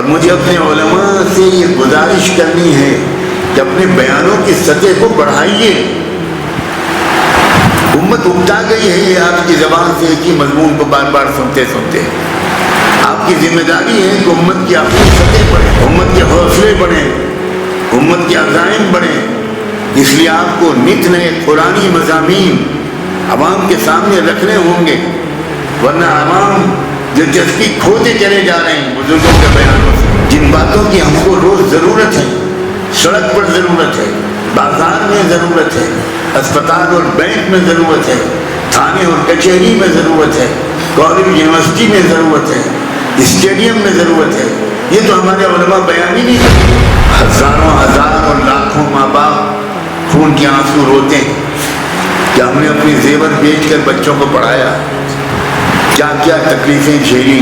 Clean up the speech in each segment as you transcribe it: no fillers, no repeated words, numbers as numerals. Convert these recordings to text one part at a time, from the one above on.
اور مجھے اپنے علماء سے یہ گزارش کرنی ہے کہ اپنے بیانوں کی سطح کو بڑھائیے. امت اکتا گئی ہے یہ آپ کی زبان سے ایک ہی مضمون کو بار بار سنتے سنتے. آپ کی ذمہ داری ہے کہ امت کی اپنی سطح بڑھے, امت کے حوصلے بڑھیں, امت کے عزائم بڑھیں. اس لیے آپ کو نت نئے قرآنی مضامین عوام کے سامنے رکھنے ہوں گے, ورنہ عوام دلچسپی کھوتے چلے جا رہے ہیں بزرگوں کے بیانوں سے. جن باتوں کی ہم کو روز ضرورت ہے, سڑک پر ضرورت ہے, بازار میں ضرورت ہے, اسپتال اور بینک میں ضرورت ہے, تھانے اور کچہری میں ضرورت ہے, کالج یونیورسٹی میں ضرورت ہے, اسٹیڈیم میں ضرورت ہے, یہ تو ہمارے علماء بیان ہی نہیں کرتے. ہزاروں ہزار اور لاکھوں ماں باپ خون کے آنسو روتے ہیں کہ ہم نے اپنی زیور بیچ کر بچوں کو پڑھایا, کیا کیا تکلیفیں جھیلی,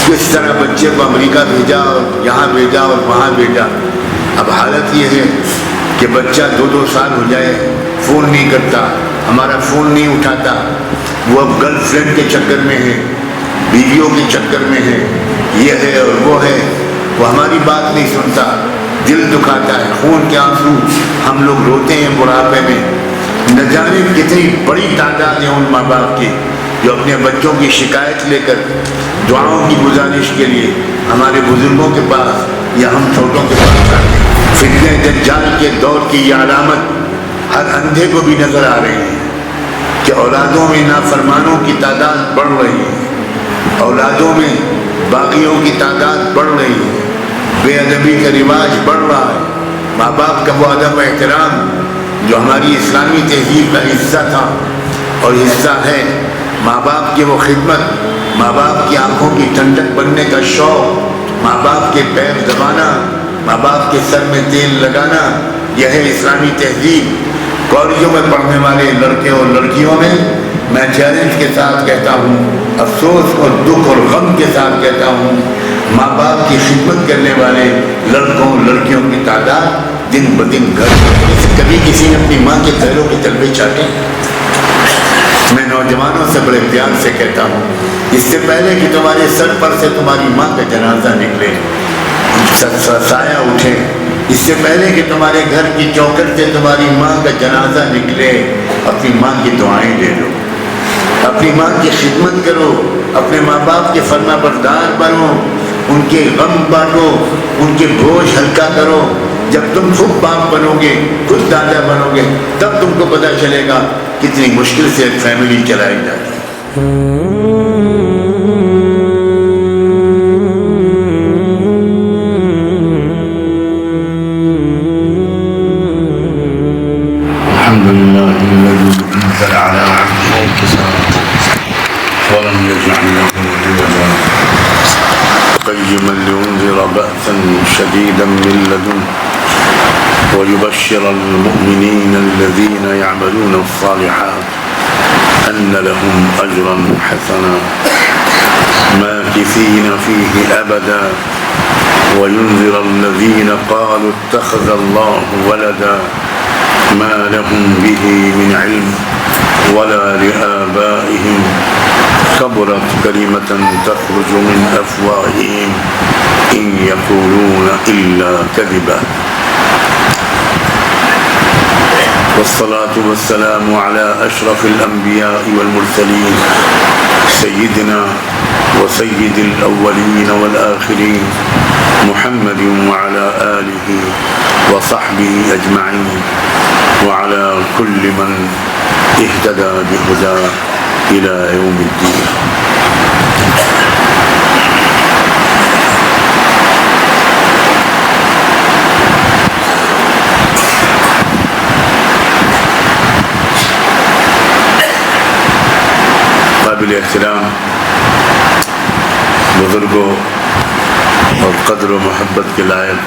کس طرح بچے کو امریکہ بھیجا اور یہاں بھیجا اور وہاں بھیجا. اب حالت یہ ہے کہ بچہ 2 سال ہو جائے فون نہیں کرتا, ہمارا فون نہیں اٹھاتا, وہ اب گرل فرینڈ کے چکر میں ہے, بیویوں کے چکر میں ہے, یہ ہے اور وہ ہے, وہ ہماری بات نہیں سنتا. دل دکھاتا ہے, خون کے آنسو ہم لوگ روتے ہیں بڑھاپے میں. نہ جانے کتنی بڑی تعداد ہے ان ماں باپ کی جو اپنے بچوں کی شکایت لے کر دعاؤں کی گزارش کے لیے ہمارے بزرگوں کے پاس یا ہم چھوٹوں کے پاس آتے ہیں. فتنہ دجال کے دور کی یہ علامت ہر اندھے کو بھی نظر آ رہی ہے کہ اولادوں میں نافرمانوں کی تعداد بڑھ رہی ہے, اولادوں میں باغیوں کی تعداد بڑھ رہی ہے, بے ادبی کا رواج بڑھ رہا ہے. ماں باپ کا وہ ادب و احترام جو ہماری اسلامی تہذیب کا حصہ تھا اور حصہ ہے, ماں باپ کی وہ خدمت, ماں باپ کی آنکھوں کی ٹھنڈک بننے کا شوق, ماں باپ کے پیر دبانا, ماں باپ کے سر میں تیل لگانا, یہ ہے اسلامی تہذیب. کالجوں میں پڑھنے والے لڑکے اور لڑکیوں میں چیلنج کے ساتھ کہتا ہوں, افسوس اور دکھ اور غم کے ساتھ کہتا ہوں, ماں باپ کی خدمت کرنے والے لڑکوں لڑکیوں کی تعداد دن بدن گھر. کبھی کسی نے اپنی ماں کے پیروں کے تلوے چاٹے؟ میں نوجوانوں سے بڑے پیار سے کہتا ہوں, اس سے پہلے کہ تمہارے سر پر سے تمہاری ماں کا جنازہ نکلے, سایہ اٹھے, اس سے پہلے کہ تمہارے گھر کی چوکھٹ سے تمہاری ماں کا جنازہ نکلے, اپنی ماں کی دعائیں لے لو, اپنی ماں کی خدمت کرو, اپنے ماں باپ کے فرما بردار بنو, ان کے غم بانٹو, ان کے بوجھ ہلکا کرو. جب تم خود باپ بنو گے, خود دادا بنو گے, تب تم کو پتہ چلے گا کتنی مشکل سے ایک فیملی چلائی جاتی ہے. قيما لينذر بأسا شديدا من لدنه ويبشر المؤمنين الذين يعملون الصالحات أن لهم أجرا حسنا ماكثين فيه أبدا وينذر الذين قالوا اتخذ الله ولدا ما لهم به من علم ولا لآبائهم كبرت كلمة تخرج من أفواههم إن يقولون إلا كذبا. والصلاة والسلام على أشرف الأنبياء والمرسلين سيدنا وسيد الأولين والآخرين محمد وعلى آله وصحبه أجمعين وعلى كل من اهتدى بهداه إلى يوم الدين. قابل احترام بزرگوں اور قدر و محبت کے لائق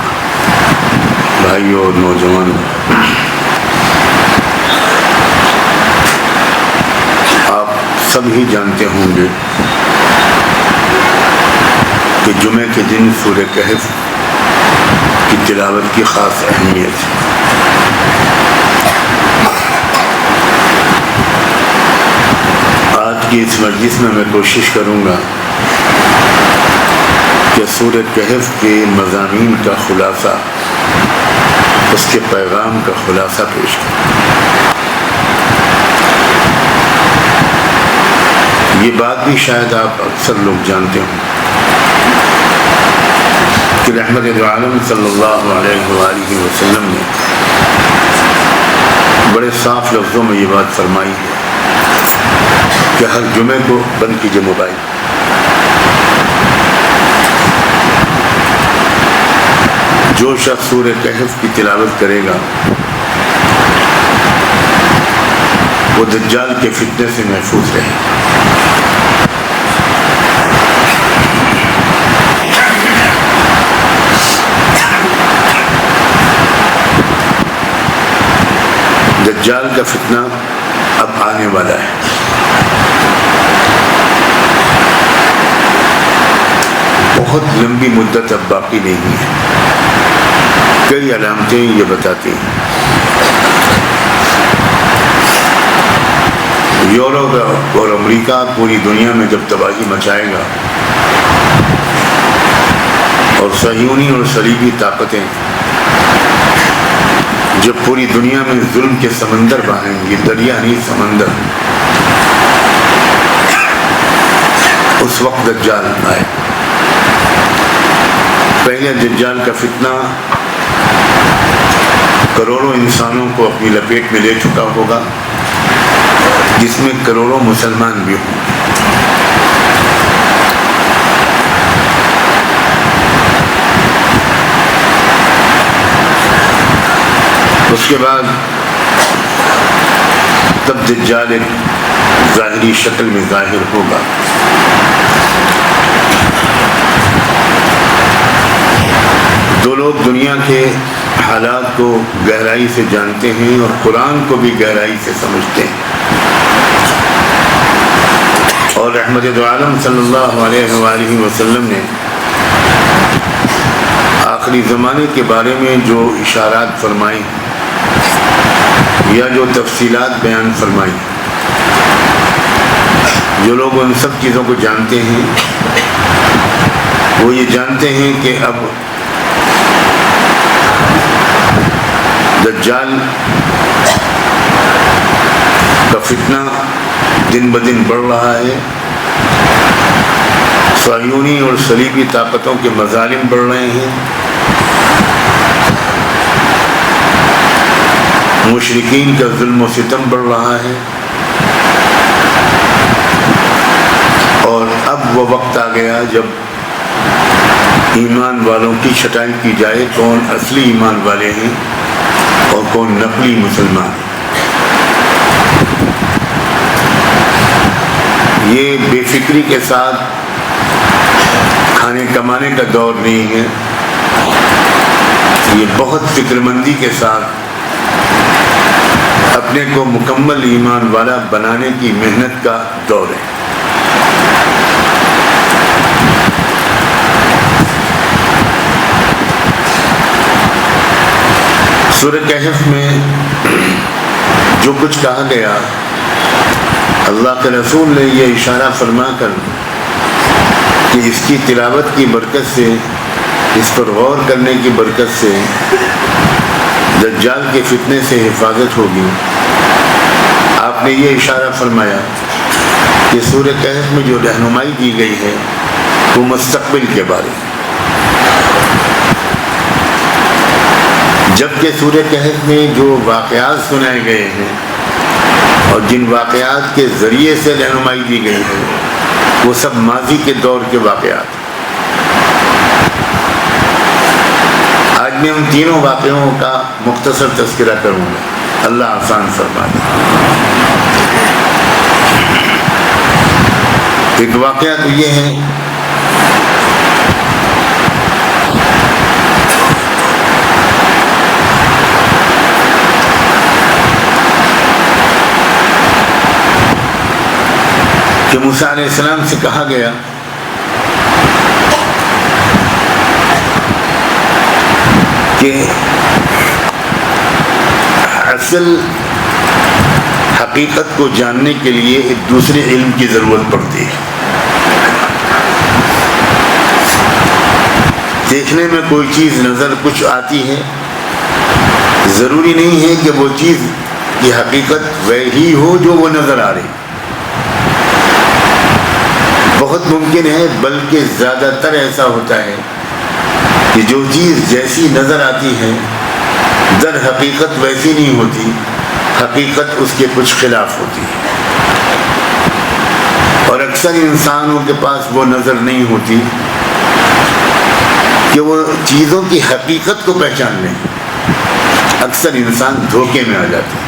بھائیوں اور نوجوانوں، آپ سب ہی جانتے ہوں گے کہ جمعے کے دن سورہ کہف کی تلاوت کی خاص اہمیت ہے۔ آج کی اس مجلس میں کوشش کروں گا کہ سورہ کہف کے مضامین کا خلاصہ، اس کے پیغام کا خلاصہ پیش کریں۔ یہ بات بھی شاید آپ اکثر لوگ جانتے ہوں کہ رحمت دو عالم صلی اللہ علیہ وآلہ وسلم نے بڑے صاف لفظوں میں یہ بات فرمائی ہے کہ ہر جمعے کو بند کیجیے موبائل۔ جو شخص سورہ کہف کی تلاوت کرے گا وہ دجال کے فتنے سے محفوظ رہے۔ دجال کا فتنہ اب آنے والا ہے۔ بہت لمبی مدت اب باقی نہیں ہے۔ کئی علامتیں یہ بتاتی ہیں۔ یورپ اور امریکہ پوری دنیا میں جب تباہی مچائے گا اور صہیونی اور صلیبی طاقتیں جب پوری دنیا میں ظلم کے سمندر بہائیں گی، دریا نہیں سمندر، اس وقت دجال آئے۔ پہلے دجال کا فتنہ کروڑوں انسانوں کو اپنی لپیٹ میں لے چکا ہوگا، جس میں کروڑوں مسلمان بھی ہوں۔ اس کے بعد تب دجال ایک ظاہری شکل میں ظاہر ہوگا۔ دو لوگ دنیا کے حالات کو گہرائی سے جانتے ہیں اور قرآن کو بھی گہرائی سے سمجھتے ہیں، اور رحمت دو عالم صلی اللہ علیہ وآلہ وسلم نے آخری زمانے کے بارے میں جو اشارات فرمائی یا جو تفصیلات بیان فرمائی، جو لوگ ان سب چیزوں کو جانتے ہیں وہ یہ جانتے ہیں کہ اب دجال کا فتنہ دن بدن بڑھ رہا ہے، صہیونی اور صلیبی طاقتوں کے مظالم بڑھ رہے ہیں، مشرکین کا ظلم و ستم بڑھ رہا ہے، اور اب وہ وقت آ گیا جب ایمان والوں کی چھٹائی کی جائے، کون اصلی ایمان والے ہیں اور کون نقلی مسلمان۔ یہ بے فکری کے ساتھ کھانے کمانے کا دور نہیں ہے، یہ بہت فکر مندی کے ساتھ اپنے کو مکمل ایمان والا بنانے کی محنت کا دور ہے۔ سورہ کہف میں جو کچھ کہا گیا، اللہ کے رسول نے یہ اشارہ فرما کر کہ اس کی تلاوت کی برکت سے، اس پر غور کرنے کی برکت سے دجال کے فتنے سے حفاظت ہوگی، آپ نے یہ اشارہ فرمایا کہ سورہ کہف میں جو رہنمائی دی گئی ہے وہ مستقبل کے بارے میں، جبکہ سورہ کہف میں جو واقعات سنائے گئے ہیں اور جن واقعات کے ذریعے سے رہنمائی دی گئی ہے وہ سب ماضی کے دور کے واقعات۔ آج میں ان تینوں واقعوں کا مختصر تذکرہ کروں گا، اللہ آسان فرمائے۔ ایک واقعہ تو یہ ہے کہ موسیٰ علیہ السلام سے کہا گیا کہ اصل حقیقت کو جاننے کے لیے ایک دوسرے علم کی ضرورت پڑتی ہے۔ دیکھنے میں کوئی چیز نظر کچھ آتی ہے، ضروری نہیں ہے کہ وہ چیز کی حقیقت وہی ہو جو وہ نظر آ رہی، بہت ممکن ہے بلکہ زیادہ تر ایسا ہوتا ہے کہ جو چیز جیسی نظر آتی ہے در حقیقت ویسی نہیں ہوتی، حقیقت اس کے کچھ خلاف ہوتی ہے، اور اکثر انسانوں کے پاس وہ نظر نہیں ہوتی کہ وہ چیزوں کی حقیقت کو پہچان لیں، اکثر انسان دھوکے میں آ جاتے ہیں۔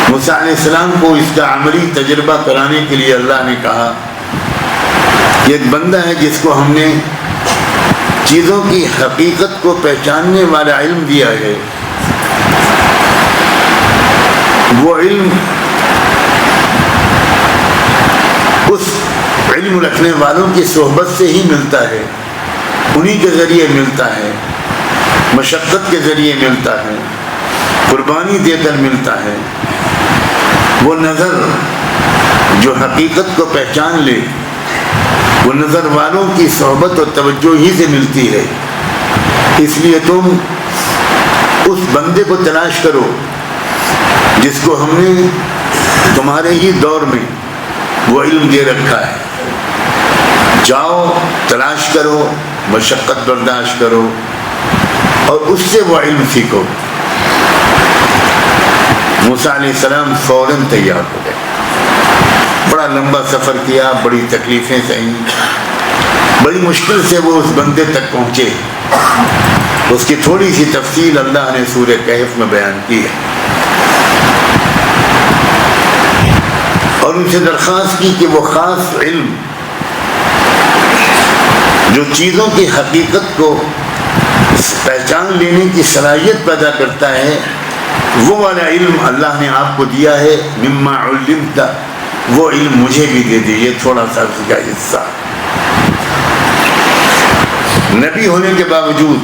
موسیٰ علیہ السلام کو اس کا عملی تجربہ کرانے کے لیے اللہ نے کہا کہ ایک بندہ ہے جس کو ہم نے چیزوں کی حقیقت کو پہچاننے والا علم دیا ہے، وہ علم اس علم رکھنے والوں کی صحبت سے ہی ملتا ہے، انہی کے ذریعے ملتا ہے، مشقت کے ذریعے ملتا ہے، قربانی دے کر ملتا ہے۔ وہ نظر جو حقیقت کو پہچان لے وہ نظر والوں کی صحبت اور توجہ ہی سے ملتی ہے۔ اس لیے تم اس بندے کو تلاش کرو جس کو ہم نے تمہارے ہی دور میں وہ علم دے رکھا ہے، جاؤ تلاش کرو، مشقت برداشت کرو اور اس سے وہ علم سیکھو۔ موسیٰ علیہ السلام فوراً تیار ہو گئے، بڑا لمبا سفر کیا، بڑی تکلیفیں سہیں، بڑی مشکل سے وہ اس بندے تک پہنچے۔ اس کی تھوڑی سی تفصیل اللہ نے سورہ کہف میں بیان کی ہے، اور ان سے درخواست کی کہ وہ خاص علم جو چیزوں کی حقیقت کو پہچان لینے کی صلاحیت پیدا کرتا ہے، وہ والا علم اللہ نے آپ کو دیا ہے۔ مما علمت، وہ علم مجھے بھی دے دیجیے، تھوڑا سا اس کا حصہ۔ نبی ہونے کے باوجود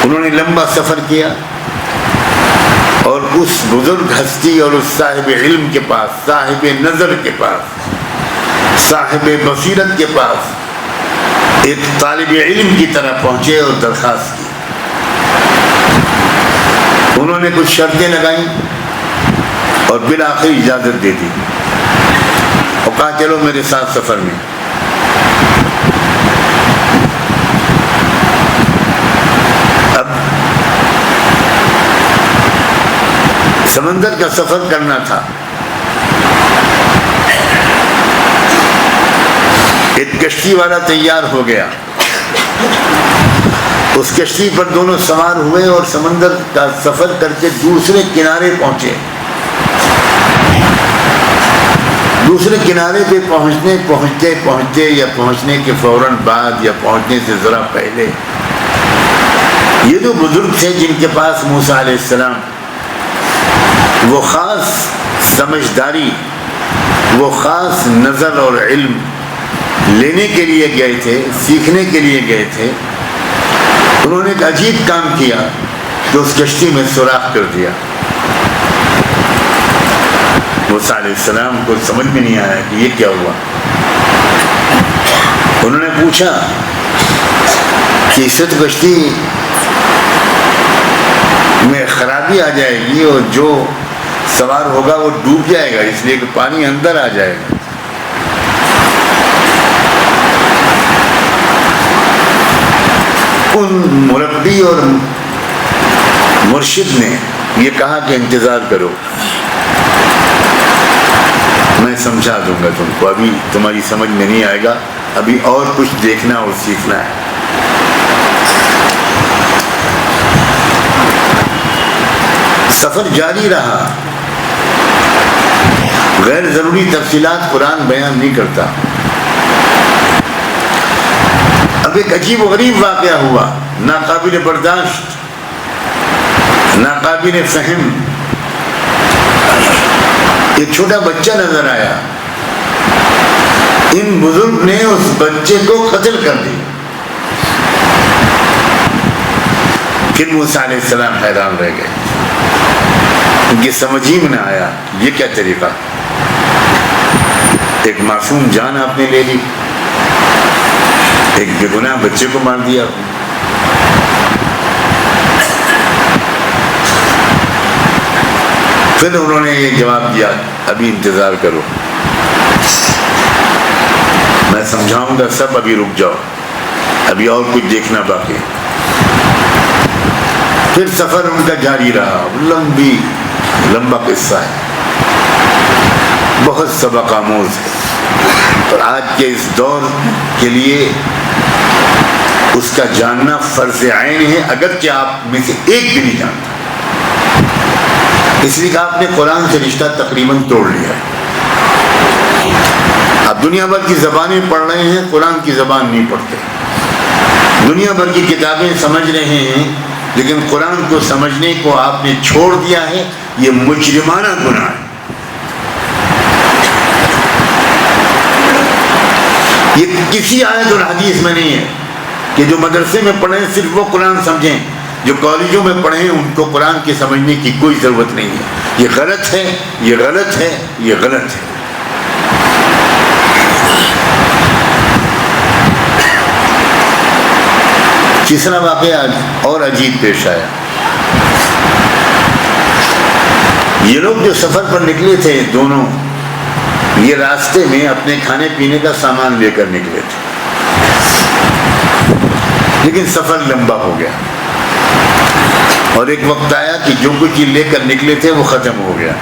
انہوں نے لمبا سفر کیا اور اس بزرگ ہستی اور اس صاحب علم کے پاس، صاحب نظر کے پاس، صاحب بصیرت کے پاس ایک طالب علم کی طرح پہنچے اور درخواست کی۔ انہوں نے کچھ شرطیں لگائیں اور بالآخر اجازت دے دی اور کہا چلو میرے ساتھ سفر میں۔ اب سمندر کا سفر کرنا تھا، ایک کشتی والا تیار ہو گیا، اس کشتی پر دونوں سوار ہوئے اور سمندر کا سفر کر کے دوسرے کنارے پہنچے۔ دوسرے کنارے پہ پہنچتے یا پہنچنے کے فوراً بعد یا پہنچنے سے ذرا پہلے یہ جو بزرگ تھے جن کے پاس موسیٰ علیہ السلام وہ خاص سمجھداری، وہ خاص نظر اور علم لینے کے لیے گئے تھے، سیکھنے کے لیے گئے تھے، انہوں نے ایک عجیب کام کیا کہ اس کشتی میں سوراخ کر دیا۔ موسیٰ علیہ السلام کو سمجھ میں نہیں آیا کہ یہ کیا ہوا۔ انہوں نے پوچھا کہ اس سے تو کشتی میں خرابی آ جائے گی اور جو سوار ہوگا وہ ڈوب جائے گا، اس لیے کہ پانی اندر آ جائے گا۔ ان مربی اور مرشد نے یہ کہا کہ انتظار کرو، میں سمجھا دوں گا تم کو، ابھی تمہاری سمجھ میں نہیں آئے گا، ابھی اور کچھ دیکھنا اور سیکھنا ہے۔ سفر جاری رہا، غیر ضروری تفصیلات قرآن بیان نہیں کرتا۔ اب ایک عجیب و غریب واقعہ ہوا، ناقابل برداشت، ناقابل فہم۔ ایک چھوٹا بچہ نظر آیا، ان بزرگ نے اس بچے کو قتل کر دیا۔ پھر موسیٰ علیہ السلام حیران رہ گئے، ان کی سمجھ ہی میں نہ آیا یہ کیا طریقہ۔ ایک معصوم جان آپ نے لے لی، ایک بے گناہ بچے کو مار دیا. پھر انہوں نے یہ جواب دیا ابھی انتظار کرو، میں سمجھاؤں گا سب، ابھی رک جاؤ، ابھی اور کچھ دیکھنا باقی. پھر سفر ان کا جاری رہا، لمبا قصہ ہے، بہت سبق آموز ہے، اور آج کے اس دور کے لیے اس کا جاننا فرض عین ہے، اگرچہ آپ میں سے ایک بھی نہیں جانتا. اس لیے کہ آپ نے قرآن سے رشتہ تقریباً توڑ لیا ہے. آپ دنیا بھر کی زبانیں پڑھ رہے ہیں، قرآن کی زبان نہیں پڑھتے. دنیا بھر کی کتابیں سمجھ رہے ہیں، لیکن قرآن کو سمجھنے کو آپ نے چھوڑ دیا ہے. یہ مجرمانہ گناہ ہے. یہ کسی آیت اور حدیث میں نہیں ہے کہ جو مدرسے میں پڑھیں صرف وہ قرآن سمجھیں، جو کالجوں میں پڑھیں ان کو قرآن کی سمجھنے کی کوئی ضرورت نہیں ہے. یہ غلط ہے، یہ غلط ہے، یہ غلط ہے. تیسرا واقعہ اور عجیب پیش آیا. یہ لوگ جو سفر پر نکلے تھے دونوں، یہ راستے میں اپنے کھانے پینے کا سامان لے کر نکلے تھے، لیکن سفر لمبا ہو گیا اور ایک وقت آیا کہ جو کچھ لے کر نکلے تھے وہ ختم ہو گیا.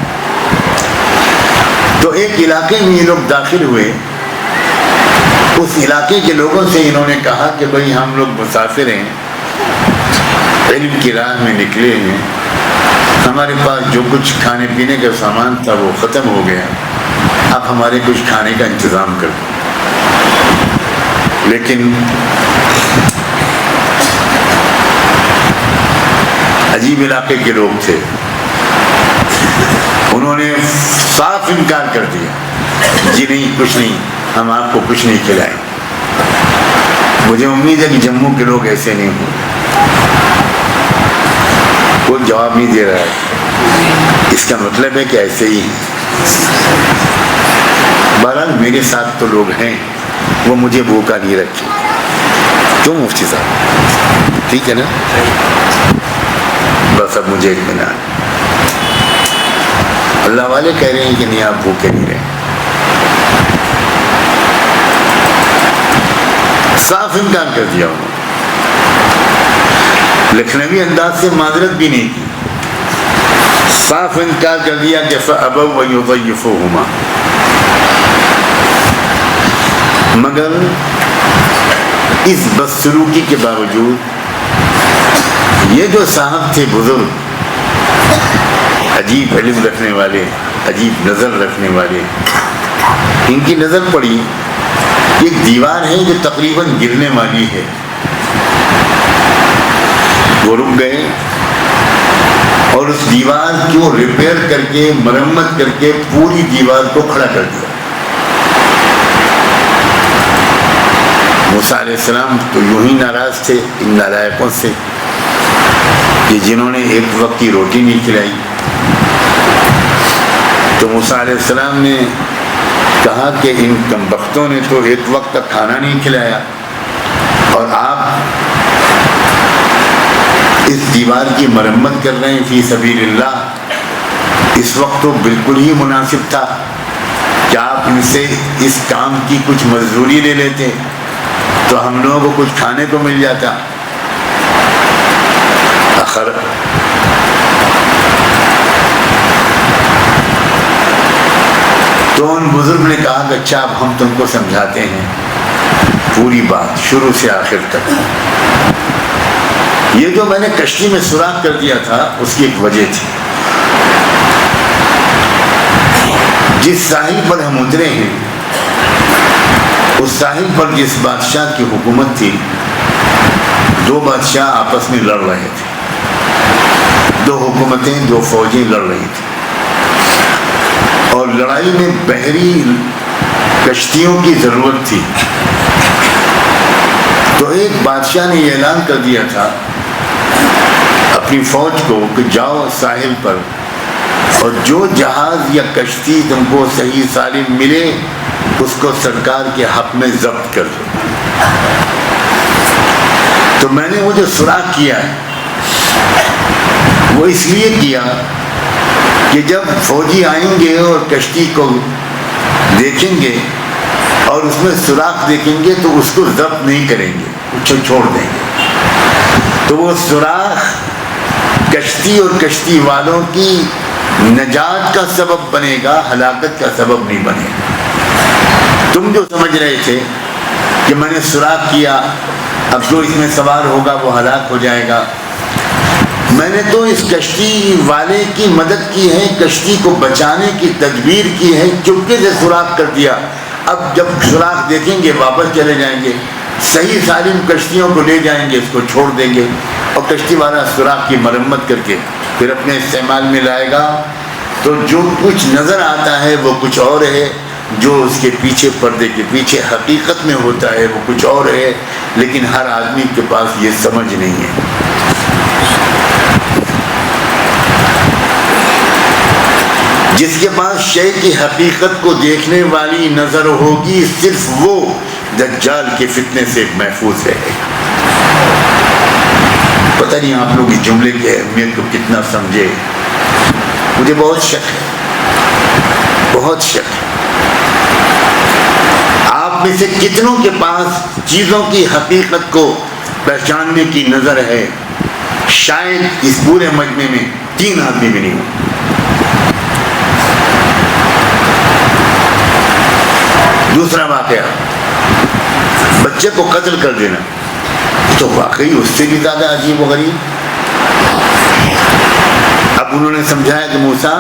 تو ایک علاقے میں یہ لوگ داخل ہوئے. اس علاقے کے لوگوں سے انہوں نے کہا کہ بھئی ہم لوگ مسافر ہیں، علم کی راہ میں نکلے ہیں، ہمارے پاس جو کچھ کھانے پینے کا سامان تھا وہ ختم ہو گیا، آپ ہمارے کچھ کھانے کا انتظام کر دیں. لیکن عجیب علاقے کے لوگ تھے، انہوں نے صاف انکار کر دیا، جی نہیں، کچھ نہیں، ہم آپ کو کچھ نہیں کھلائیں. مجھے امید ہے کہ جموں کے لوگ ایسے نہیں ہوں. کوئی جواب نہیں دے رہا ہے، اس کا مطلب ہے کہ ایسے ہی ہیں. بہرحال میرے ساتھ تو لوگ ہیں، وہ مجھے بھوکا نہیں رکھے. کیوں مفتی صاحب؟ ٹھیک ہے نا؟ بس اب مجھے اطمینان. اللہ والے کہہ رہے ہیں کہ نہیں، آپ بھوکے نہیں رہے. صاف انکار کر دیا انہوں نے، لکھنوی انداز سے معذرت بھی نہیں کی، صاف انکار کر دیا کہ فَأَبَوْا وَيُضَيِّفُوهُمَا. مگر اس بدسلوکی کے باوجود یہ جو صاحب تھے بزرگ، عجیب علم رکھنے والے، عجیب نظر رکھنے والے، ان کی نظر پڑی ایک دیوار ہے جو تقریباً گرنے والی ہے. وہ رک گئے اور اس دیوار کو ریپیئر کر کے، مرمت کر کے پوری دیوار کو کھڑا کر دیا. موسیٰ علیہ السلام تو یوں ہی ناراض تھے ان نالائقوں سے کہ جنہوں نے ایک وقت کی روٹی نہیں کھلائی. تو موسیٰ علیہ السلام نے کہا کہ ان کمبختوں نے تو ایک وقت کا کھانا نہیں کھلایا، اور آپ اس دیوار کی مرمت کر رہے ہیں فی سبیل اللہ. اس وقت تو بالکل ہی مناسب تھا کہ آپ ان سے اس کام کی کچھ مزدوری لے لیتے تو ہم لوگوں کو کچھ کھانے کو مل جاتا. آخر تو ان بزرگ نے کہا کہ اچھا اب ہم تم کو سمجھاتے ہیں پوری بات شروع سے آخر تک. یہ جو میں نے کشتی میں سوراخ کر دیا تھا اس کی ایک وجہ تھی. جس ساحل پر ہم اترے ہیں اس ساحل پر جس بادشاہ کی حکومت تھی، دو بادشاہ آپس میں لڑ رہے تھے، دو حکومتیں، دو فوجیں لڑ رہی تھیں، اور لڑائی میں بحری کشتیوں کی ضرورت تھی. تو ایک بادشاہ نے یہ اعلان کر دیا تھا اپنی فوج کو کہ جاؤ ساحل پر اور جو جہاز یا کشتی تم کو صحیح سالم ملے اس کو سرکار کے حق میں ضبط کر دو. تو میں نے وہ جو سراغ کیا ہے وہ اس لیے کیا کہ جب فوجی آئیں گے اور کشتی کو دیکھیں گے اور اس میں سوراخ دیکھیں گے تو اس کو ضبط نہیں کریں گے, چھوڑ دیں گے. تو وہ سوراخ کشتی اور کشتی والوں کی نجات کا سبب بنے گا, ہلاکت کا سبب نہیں بنے گا. تم جو سمجھ رہے تھے کہ میں نے سوراخ کیا, اب جو اس میں سوار ہوگا وہ ہلاک ہو جائے گا, میں نے تو اس کشتی والے کی مدد کی ہے, کشتی کو بچانے کی تدبیر کی ہے, چپکے سے سوراخ کر دیا. اب جب سوراخ دیکھیں گے واپس چلے جائیں گے, صحیح سالم کشتیوں کو لے جائیں گے, اس کو چھوڑ دیں گے اور کشتی والا سوراخ کی مرمت کر کے پھر اپنے استعمال میں لائے گا. تو جو کچھ نظر آتا ہے وہ کچھ اور ہے, جو اس کے پیچھے پردے کے پیچھے حقیقت میں ہوتا ہے وہ کچھ اور ہے, لیکن ہر آدمی کے پاس یہ سمجھ نہیں ہے. جس کے پاس شے کی حقیقت کو دیکھنے والی نظر ہوگی صرف وہ دجال کے فتنے سے محفوظ رہے گا. پتہ نہیں آپ لوگ اس جملے کی اہمیت کو کتنا سمجھے, مجھے بہت شک ہے, بہت شک ہے. آپ میں سے کتنوں کے پاس چیزوں کی حقیقت کو پہچاننے کی نظر ہے؟ شاید اس پورے مجمع میں 3 آدمی بھی نہیں ہوں. دوسرا واقعہ, بچے کو قتل کر دینا, تو واقعی اس سے بھی زیادہ عجیب و غریب. اب انہوں نے سمجھایا کہ موسیٰ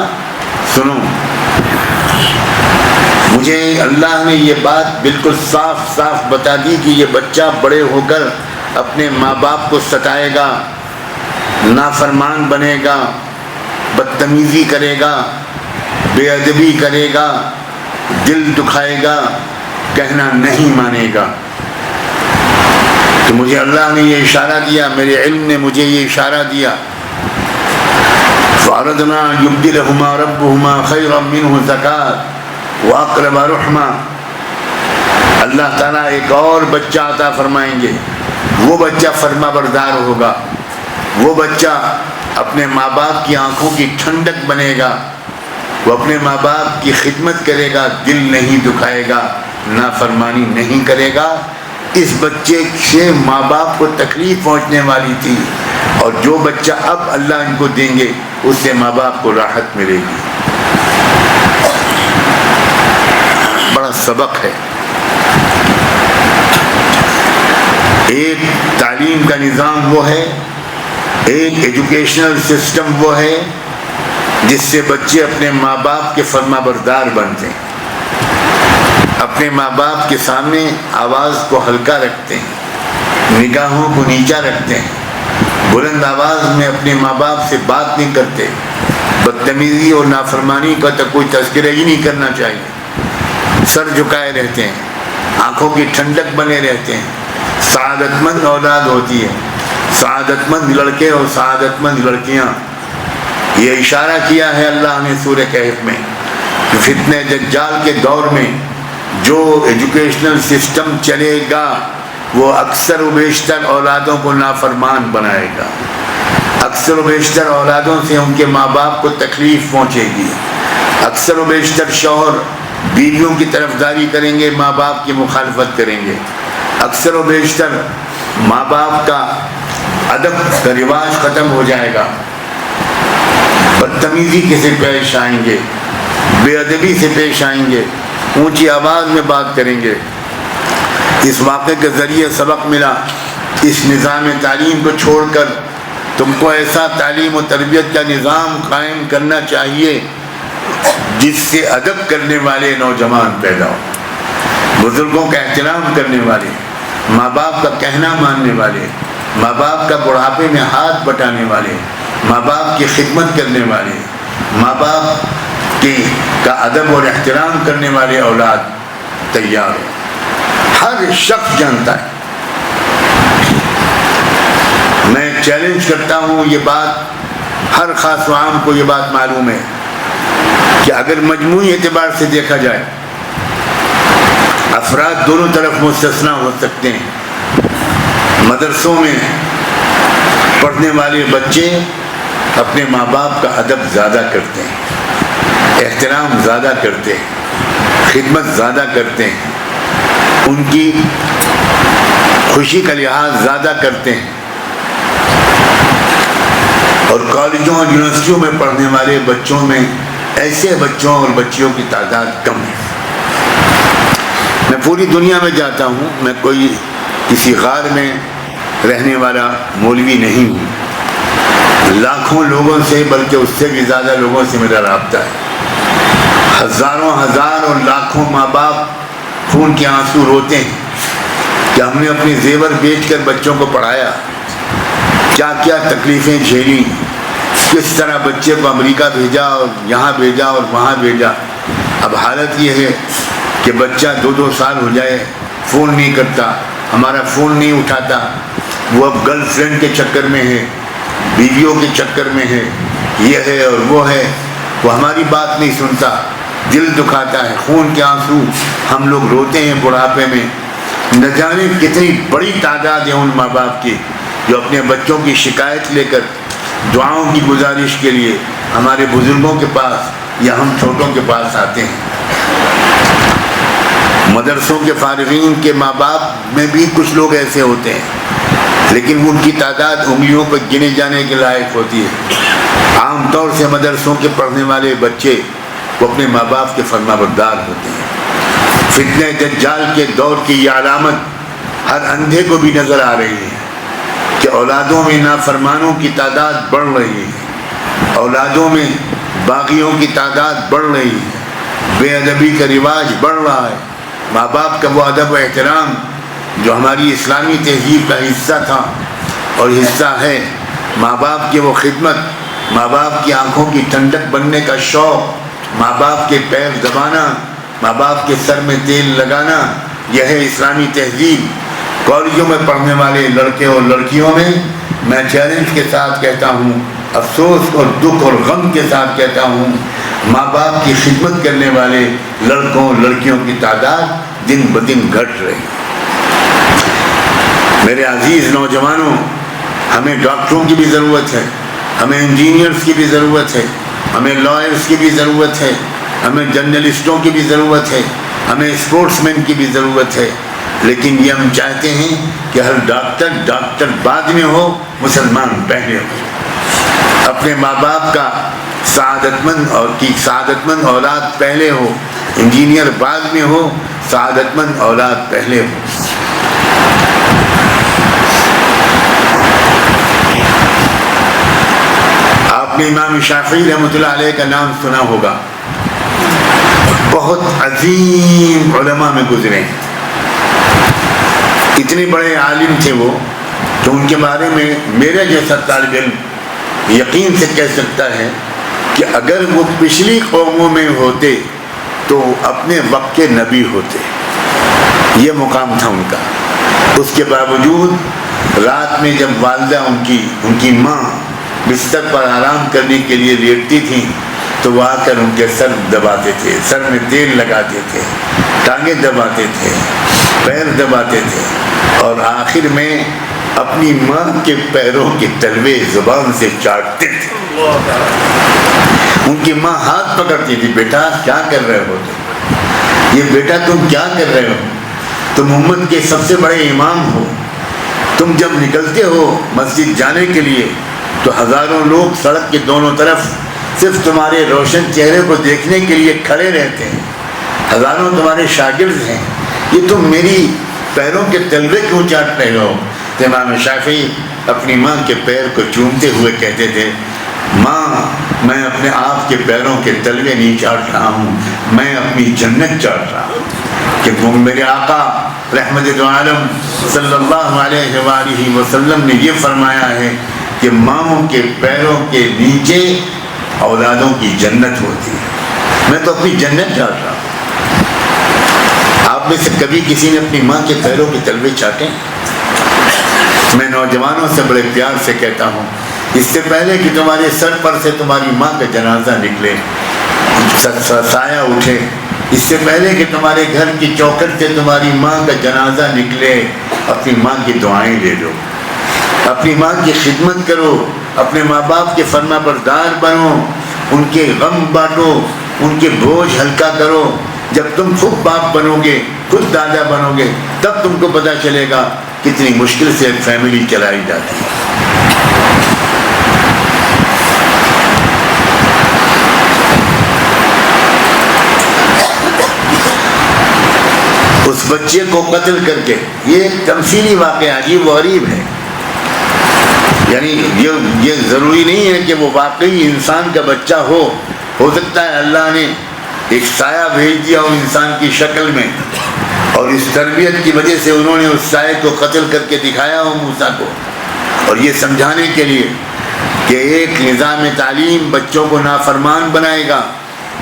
سنو, مجھے اللہ نے یہ بات بالکل صاف صاف بتا دی کہ یہ بچہ بڑے ہو کر اپنے ماں باپ کو ستائے گا, نافرمان بنے گا, بدتمیزی کرے گا, بے ادبی کرے گا, دل دکھائے گا, کہنا نہیں مانے گا. تو مجھے اللہ نے یہ اشارہ دیا, میرے علم نے مجھے یہ اشارہ دیا, فَأَرَدْنَا يُبْدِلَهُمَا رَبُّهُمَا خَيْرًا مِّنْهُ زَكَاةً وَأَقْرَبَ رُحْمًا. اللہ تعالیٰ ایک اور بچہ عطا فرمائیں گے, وہ بچہ فرما بردار ہوگا, وہ بچہ اپنے ماں باپ کی آنکھوں کی ٹھنڈک بنے گا, وہ اپنے ماں باپ کی خدمت کرے گا, دل نہیں دکھائے گا, نافرمانی نہیں کرے گا. اس بچے سے ماں باپ کو تکلیف پہنچنے والی تھی, اور جو بچہ اب اللہ ان کو دیں گے اس سے ماں باپ کو راحت ملے گی. بڑا سبق ہے. ایک تعلیم کا نظام وہ ہے, ایک ایجوکیشنل سسٹم وہ ہے جس سے بچے اپنے ماں باپ کے فرما بردار بنتے ہیں, اپنے ماں باپ کے سامنے آواز کو ہلکا رکھتے ہیں, نگاہوں کو نیچا رکھتے ہیں, بلند آواز میں اپنے ماں باپ سے بات نہیں کرتے, بدتمیزی اور نافرمانی کا تو کوئی تذکرہ ہی نہیں کرنا چاہیے, سر جھکائے رہتے ہیں, آنکھوں کی ٹھنڈک بنے رہتے ہیں. سعادت مند اولاد ہوتی ہے, سعادت مند لڑکے اور سعادت مند لڑکیاں. یہ اشارہ کیا ہے اللہ نے سورہ کہف میں کہ فتنہ دجال کے دور میں جو ایجوکیشنل سسٹم چلے گا وہ اکثر و بیشتر اولادوں کو نافرمان بنائے گا, اکثر و بیشتر اولادوں سے ان کے ماں باپ کو تکلیف پہنچے گی, اکثر و بیشتر شوہر بیویوں کی طرفداری کریں گے, ماں باپ کی مخالفت کریں گے, اکثر و بیشتر ماں باپ کا ادب کا رواج ختم ہو جائے گا, بدتمیزی سے پیش آئیں گے, بے ادبی سے پیش آئیں گے, اونچی آواز میں بات کریں گے. اس واقعے کے ذریعے سبق ملا, اس نظام تعلیم کو چھوڑ کر تم کو ایسا تعلیم و تربیت کا نظام قائم کرنا چاہیے جس سے ادب کرنے والے نوجوان پیدا ہوں, بزرگوں کا احترام کرنے والے, ماں باپ کا کہنا ماننے والے, ماں باپ کا بڑھاپے میں ہاتھ بٹانے والے, ماں باپ کی خدمت کرنے والے, ماں باپ کا ادب اور احترام کرنے والے اولاد تیار ہو. ہر شخص جانتا ہے, میں چیلنج کرتا ہوں, یہ بات ہر خاص و عام کو یہ بات معلوم ہے, کہ اگر مجموعی اعتبار سے دیکھا جائے افراد دونوں طرف مستثنا ہو سکتے ہیں۔ مدرسوں میں پڑھنے والے بچے اپنے ماں باپ کا ادب زیادہ کرتے ہیں، احترام زیادہ کرتے ہیں، خدمت زیادہ کرتے ہیں، ان کی خوشی کا لحاظ زیادہ کرتے ہیں، اور کالجوں اور یونیورسٹیوں میں پڑھنے والے بچوں میں ایسے بچوں اور بچیوں کی تعداد کم ہے۔ میں پوری دنیا میں جاتا ہوں، میں کوئی کسی غار میں رہنے والا مولوی نہیں ہوں، لاکھوں لوگوں سے بلکہ اس سے بھی زیادہ لوگوں سے میرا رابطہ ہے۔ ہزاروں ہزار اور لاکھوں ماں باپ خون کے آنسو روتے ہیں کہ ہم نے اپنے زیور بیچ کر بچوں کو پڑھایا، کیا کیا تکلیفیں جھیلی، کس طرح بچے کو امریکہ بھیجا اور یہاں بھیجا اور وہاں بھیجا۔ اب حالت یہ ہے کہ بچہ 2 سال ہو جائے فون نہیں کرتا، ہمارا فون نہیں اٹھاتا، وہ اب گرل فرینڈ کے چکر میں ہے، بیویوں کے چکر میں ہے، یہ ہے اور وہ ہے، وہ ہماری بات نہیں سنتا، دل دکھاتا ہے، خون کے آنسو ہم لوگ روتے ہیں بڑھاپے میں۔ نہ جانے کتنی بڑی تعداد ہے ان ماں باپ کی جو اپنے بچوں کی شکایت لے کر دعاؤں کی گزارش کے لیے ہمارے بزرگوں کے پاس یا ہم چھوٹوں کے پاس آتے ہیں۔ مدرسوں کے فارغین کے ماں باپ میں بھی کچھ لوگ ایسے ہوتے ہیں، لیکن ان کی تعداد انگلیوں پر گنے جانے کے لائق ہوتی ہے۔ عام طور سے مدرسوں کے پڑھنے والے بچے وہ اپنے ماں باپ کے فرما بردار ہوتے ہیں۔ فتنہ دجال کے دور کی یہ علامت ہر اندھے کو بھی نظر آ رہی ہے کہ اولادوں میں نافرمانوں کی تعداد بڑھ رہی ہے، اولادوں میں باغیوں کی تعداد بڑھ رہی ہے، بے ادبی کا رواج بڑھ رہا ہے۔ ماں باپ کا وہ ادب و احترام جو ہماری اسلامی تہذیب کا حصہ تھا اور حصہ ہے، ماں باپ کی وہ خدمت، ماں باپ کی آنکھوں کی ٹھنڈک بننے کا شوق، ماں باپ کے پیر دبانا، ماں باپ کے سر میں تیل لگانا، یہ ہے اسلامی تہذیب۔ کالجوں میں پڑھنے والے لڑکے اور لڑکیوں میں چیلنج کے ساتھ کہتا ہوں، افسوس اور دکھ اور غم کے ساتھ کہتا ہوں، ماں باپ کی خدمت کرنے والے لڑکوں اور لڑکیوں کی تعداد دن بدن گھٹ رہی۔ میرے عزیز نوجوانوں، ہمیں ڈاکٹروں کی بھی ضرورت ہے، ہمیں انجینئرز کی بھی ضرورت ہے، ہمیں لائرز کی بھی ضرورت ہے، ہمیں جرنلسٹوں کی بھی ضرورت ہے، ہمیں اسپورٹس مین کی بھی ضرورت ہے، لیکن یہ ہم چاہتے ہیں کہ ہر ڈاکٹر بعد میں ہو، مسلمان پہلے ہو، اپنے ماں باپ کا سعادت مند اولاد پہلے ہو، انجینئر بعد میں ہو، سعادت مند اولاد پہلے ہو۔ آپ نے امام شافعی رحمۃ اللہ علیہ کا نام سنا ہوگا، بہت عظیم علماء میں گزرے ہیں، اتنے بڑے عالم تھے وہ کہ ان کے بارے میں میرے جیسا طالب علم یقین سے کہہ سکتا ہے کہ اگر وہ پچھلی قوموں میں ہوتے تو اپنے وقت کے نبی ہوتے، یہ مقام تھا ان کا۔ اس کے باوجود رات میں جب والدہ ان کی ماں بستر پر آرام کرنے کے لیے لیٹتی تھیں تو وہ آ کر ان کے سر دباتے تھے، سر میں تیل لگاتے تھے، ٹانگیں دباتے تھے، پیر دباتے تھے، اور آخر میں اپنی ماں کے پیروں کے تلوے زبان سے چاٹتے تھے۔ ان کی ماں ہاتھ پکڑتی تھی، بیٹا کیا کر رہے ہو تم؟ یہ بیٹا تم کیا کر رہے ہو؟ تم امت کے سب سے بڑے امام ہو، تم جب نکلتے ہو مسجد جانے کے لیے تو ہزاروں لوگ سڑک کے دونوں طرف صرف تمہارے روشن چہرے کو دیکھنے کے لیے کھڑے رہتے ہیں، ہزاروں تمہارے شاگرد ہیں، یہ تم میری پیروں کے تلوے کیوں چاٹ رہے ہو؟ تو امام شافعی اپنی ماں کے پیر کو چومتے ہوئے کہتے تھے، ماں میں اپنے آپ کے پیروں کے تلوے نہیں چاٹ رہا ہوں، میں اپنی جنت چاٹ رہا ہوں، کہ میرے آقا رحمت دو عالم صلی اللہ علیہ وآلہ وسلم نے یہ فرمایا ہے کہ ماں کے پیروں کے نیچے اولادوں کی جنت ہوتی ہے، میں تو اپنی جنت چاٹ رہا ہوں۔ آپ میں سے کبھی کسی نے اپنی ماں کے پیروں کے تلوے چاٹے؟ میں نوجوانوں سے بڑے پیار سے کہتا ہوں، اس سے پہلے کہ تمہارے سر پر سے تمہاری ماں کا جنازہ نکلے، سایہ اٹھے، اس سے پہلے کہ تمہارے گھر کی چوکھٹ سے تمہاری ماں کا جنازہ نکلے، اپنی ماں کی دعائیں لے لو، اپنی ماں کی خدمت کرو، اپنے ماں باپ کے فرما بردار بنو، ان کے غم بانٹو، ان کے بوجھ ہلکا کرو۔ جب تم خود باپ بنو گے، خود دادا بنو گے، تب تم کو پتہ چلے گا کتنی مشکل سے ایک فیملی چلائی جاتی ہے۔ اس بچے کو قتل کر کے، یہ ایک تمثیلی واقعہ عجیب و غریب ہے، یعنی یہ ضروری نہیں ہے کہ وہ واقعی انسان کا بچہ ہو سکتا ہے اللہ نے ایک سایہ بھیج دیا ہو انسان کی شکل میں، اور اس تربیت کی وجہ سے انہوں نے اس سائے کو قتل کر کے دکھایا ہو موسیٰ کو، اور یہ سمجھانے کے لیے کہ ایک نظام تعلیم بچوں کو نافرمان بنائے گا،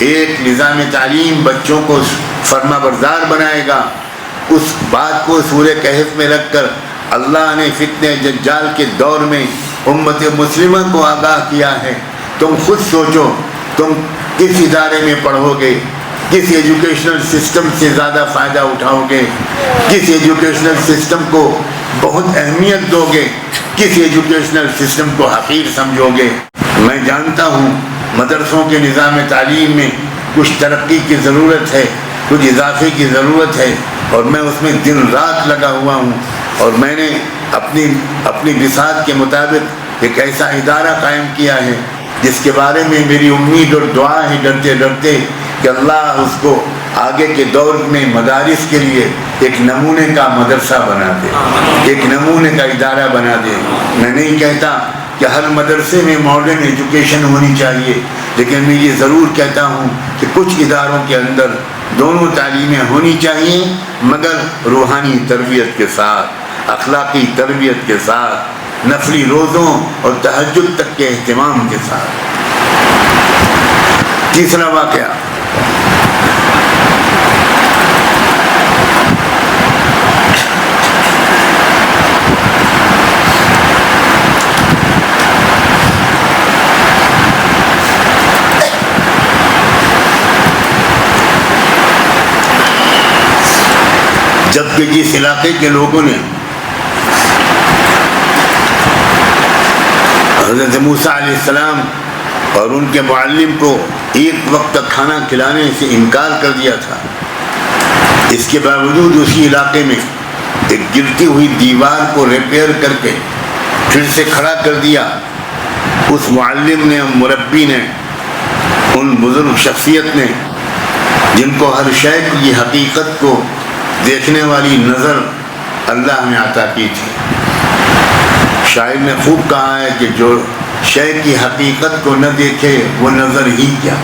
ایک نظام تعلیم بچوں کو فرما بردار بنائے گا۔ اس بات کو سورہ کہف میں رکھ کر اللہ نے فتنہ دجال کے دور میں امت مسلمہ کو آگاہ کیا ہے۔ تم خود سوچو، تم کس ادارے میں پڑھو گے، کس ایجوکیشنل سسٹم سے زیادہ فائدہ اٹھاؤ گے، کس ایجوکیشنل سسٹم کو بہت اہمیت دو گے، کس ایجوکیشنل سسٹم کو حقیر سمجھو گے۔ میں جانتا ہوں مدرسوں کے نظام تعلیم میں کچھ ترقی کی ضرورت ہے، کچھ اضافے کی ضرورت ہے، اور میں اس میں دن رات لگا ہوا ہوں، اور میں نے اپنی بساط کے مطابق ایک ایسا ادارہ قائم کیا ہے جس کے بارے میں میری امید اور دعا ہے ڈرتے ڈرتے کہ اللہ اس کو آگے کے دور میں مدارس کے لیے ایک نمونے کا مدرسہ بنا دے، ایک نمونے کا ادارہ بنا دے۔ میں نہیں کہتا کہ ہر مدرسے میں ماڈرن ایجوکیشن ہونی چاہیے، لیکن میں یہ ضرور کہتا ہوں کہ کچھ اداروں کے اندر دونوں تعلیمیں ہونی چاہیے، مگر روحانی تربیت کے ساتھ، اخلاقی تربیت کے ساتھ، نفلی روزوں اور تہجد تک کے اہتمام کے ساتھ۔ تیسرا واقعہ، جبکہ جس علاقے کے لوگوں نے حضرت موسیٰ علیہ السلام اور ان کے معلم کو ایک وقت تک کھانا کھلانے سے انکار کر دیا تھا، اس کے باوجود اسی علاقے میں ایک گرتی ہوئی دیوار کو ریپیئر کر کے پھر سے کھڑا کر دیا۔ اس معلم نے، مربی نے، ان بزرگ شخصیت نے جن کو ہر شے کی حقیقت کو دیکھنے والی نظر اللہ نے عطا کی تھی۔ شاعر نے خوب کہا ہے کہ جو شے کی حقیقت کو نہ دیکھے وہ نظر ہی کیا۔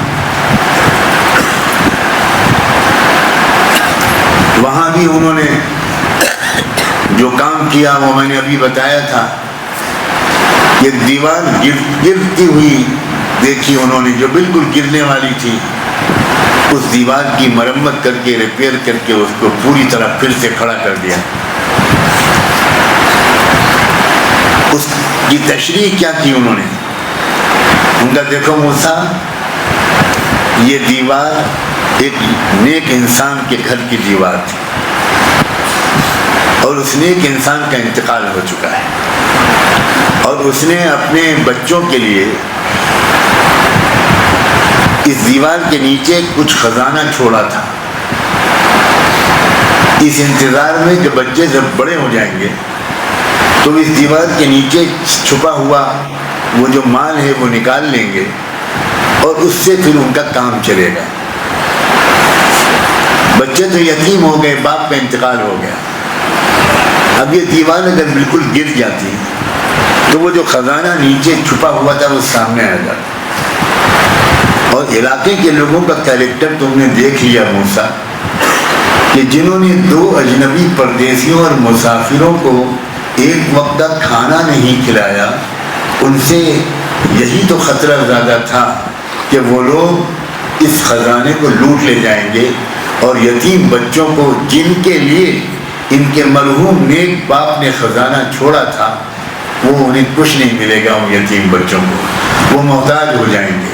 وہاں بھی انہوں نے جو کام کیا وہ میں نے ابھی بتایا تھا کہ دیوار گرتی ہوئی دیکھی انہوں نے، جو بالکل گرنے والی تھی، اس دیوار کی مرمت کر کے ریپیئر کر کے اس کو پوری طرح پھر سے کھڑا کر دیا۔ اس کی تشریح کیا کی انہوں نے؟ ان کا دیکھو موسیٰ، یہ دیوار ایک نیک انسان کے گھر کی دیوار تھی، اور اس نیک انسان کا انتقال ہو چکا ہے، اور اس نے اپنے بچوں کے لیے اس دیوار کے نیچے کچھ خزانہ چھوڑا تھا، اس انتظار میں کہ بچے جب بڑے ہو جائیں گے تو اس دیوار کے نیچے چھپا ہوا وہ جو مال ہے وہ نکال لیں گے، اور اس سے پھر ان کا کام چلے گا۔ بچے تو یتیم ہو گئے، باپ کا انتقال ہو گیا، اب یہ دیوار اگر بالکل گر جاتی تو وہ جو خزانہ نیچے چھپا ہوا تھا وہ سامنے آ جاتا۔ اور علاقے کے لوگوں کا کیریکٹر تم نے دیکھ لیا موسیٰ، کہ جنہوں نے دو اجنبی پردیسیوں اور مسافروں کو ایک وقت تک کھانا نہیں کھلایا، ان سے یہی تو خطرہ زیادہ تھا کہ وہ لوگ اس خزانے کو لوٹ لے جائیں گے، اور یتیم بچوں کو جن کے لیے ان کے مرحوم نیک باپ نے خزانہ چھوڑا تھا، وہ انہیں کچھ نہیں ملے گا، ان یتیم بچوں کو وہ محتاج ہو جائیں گے۔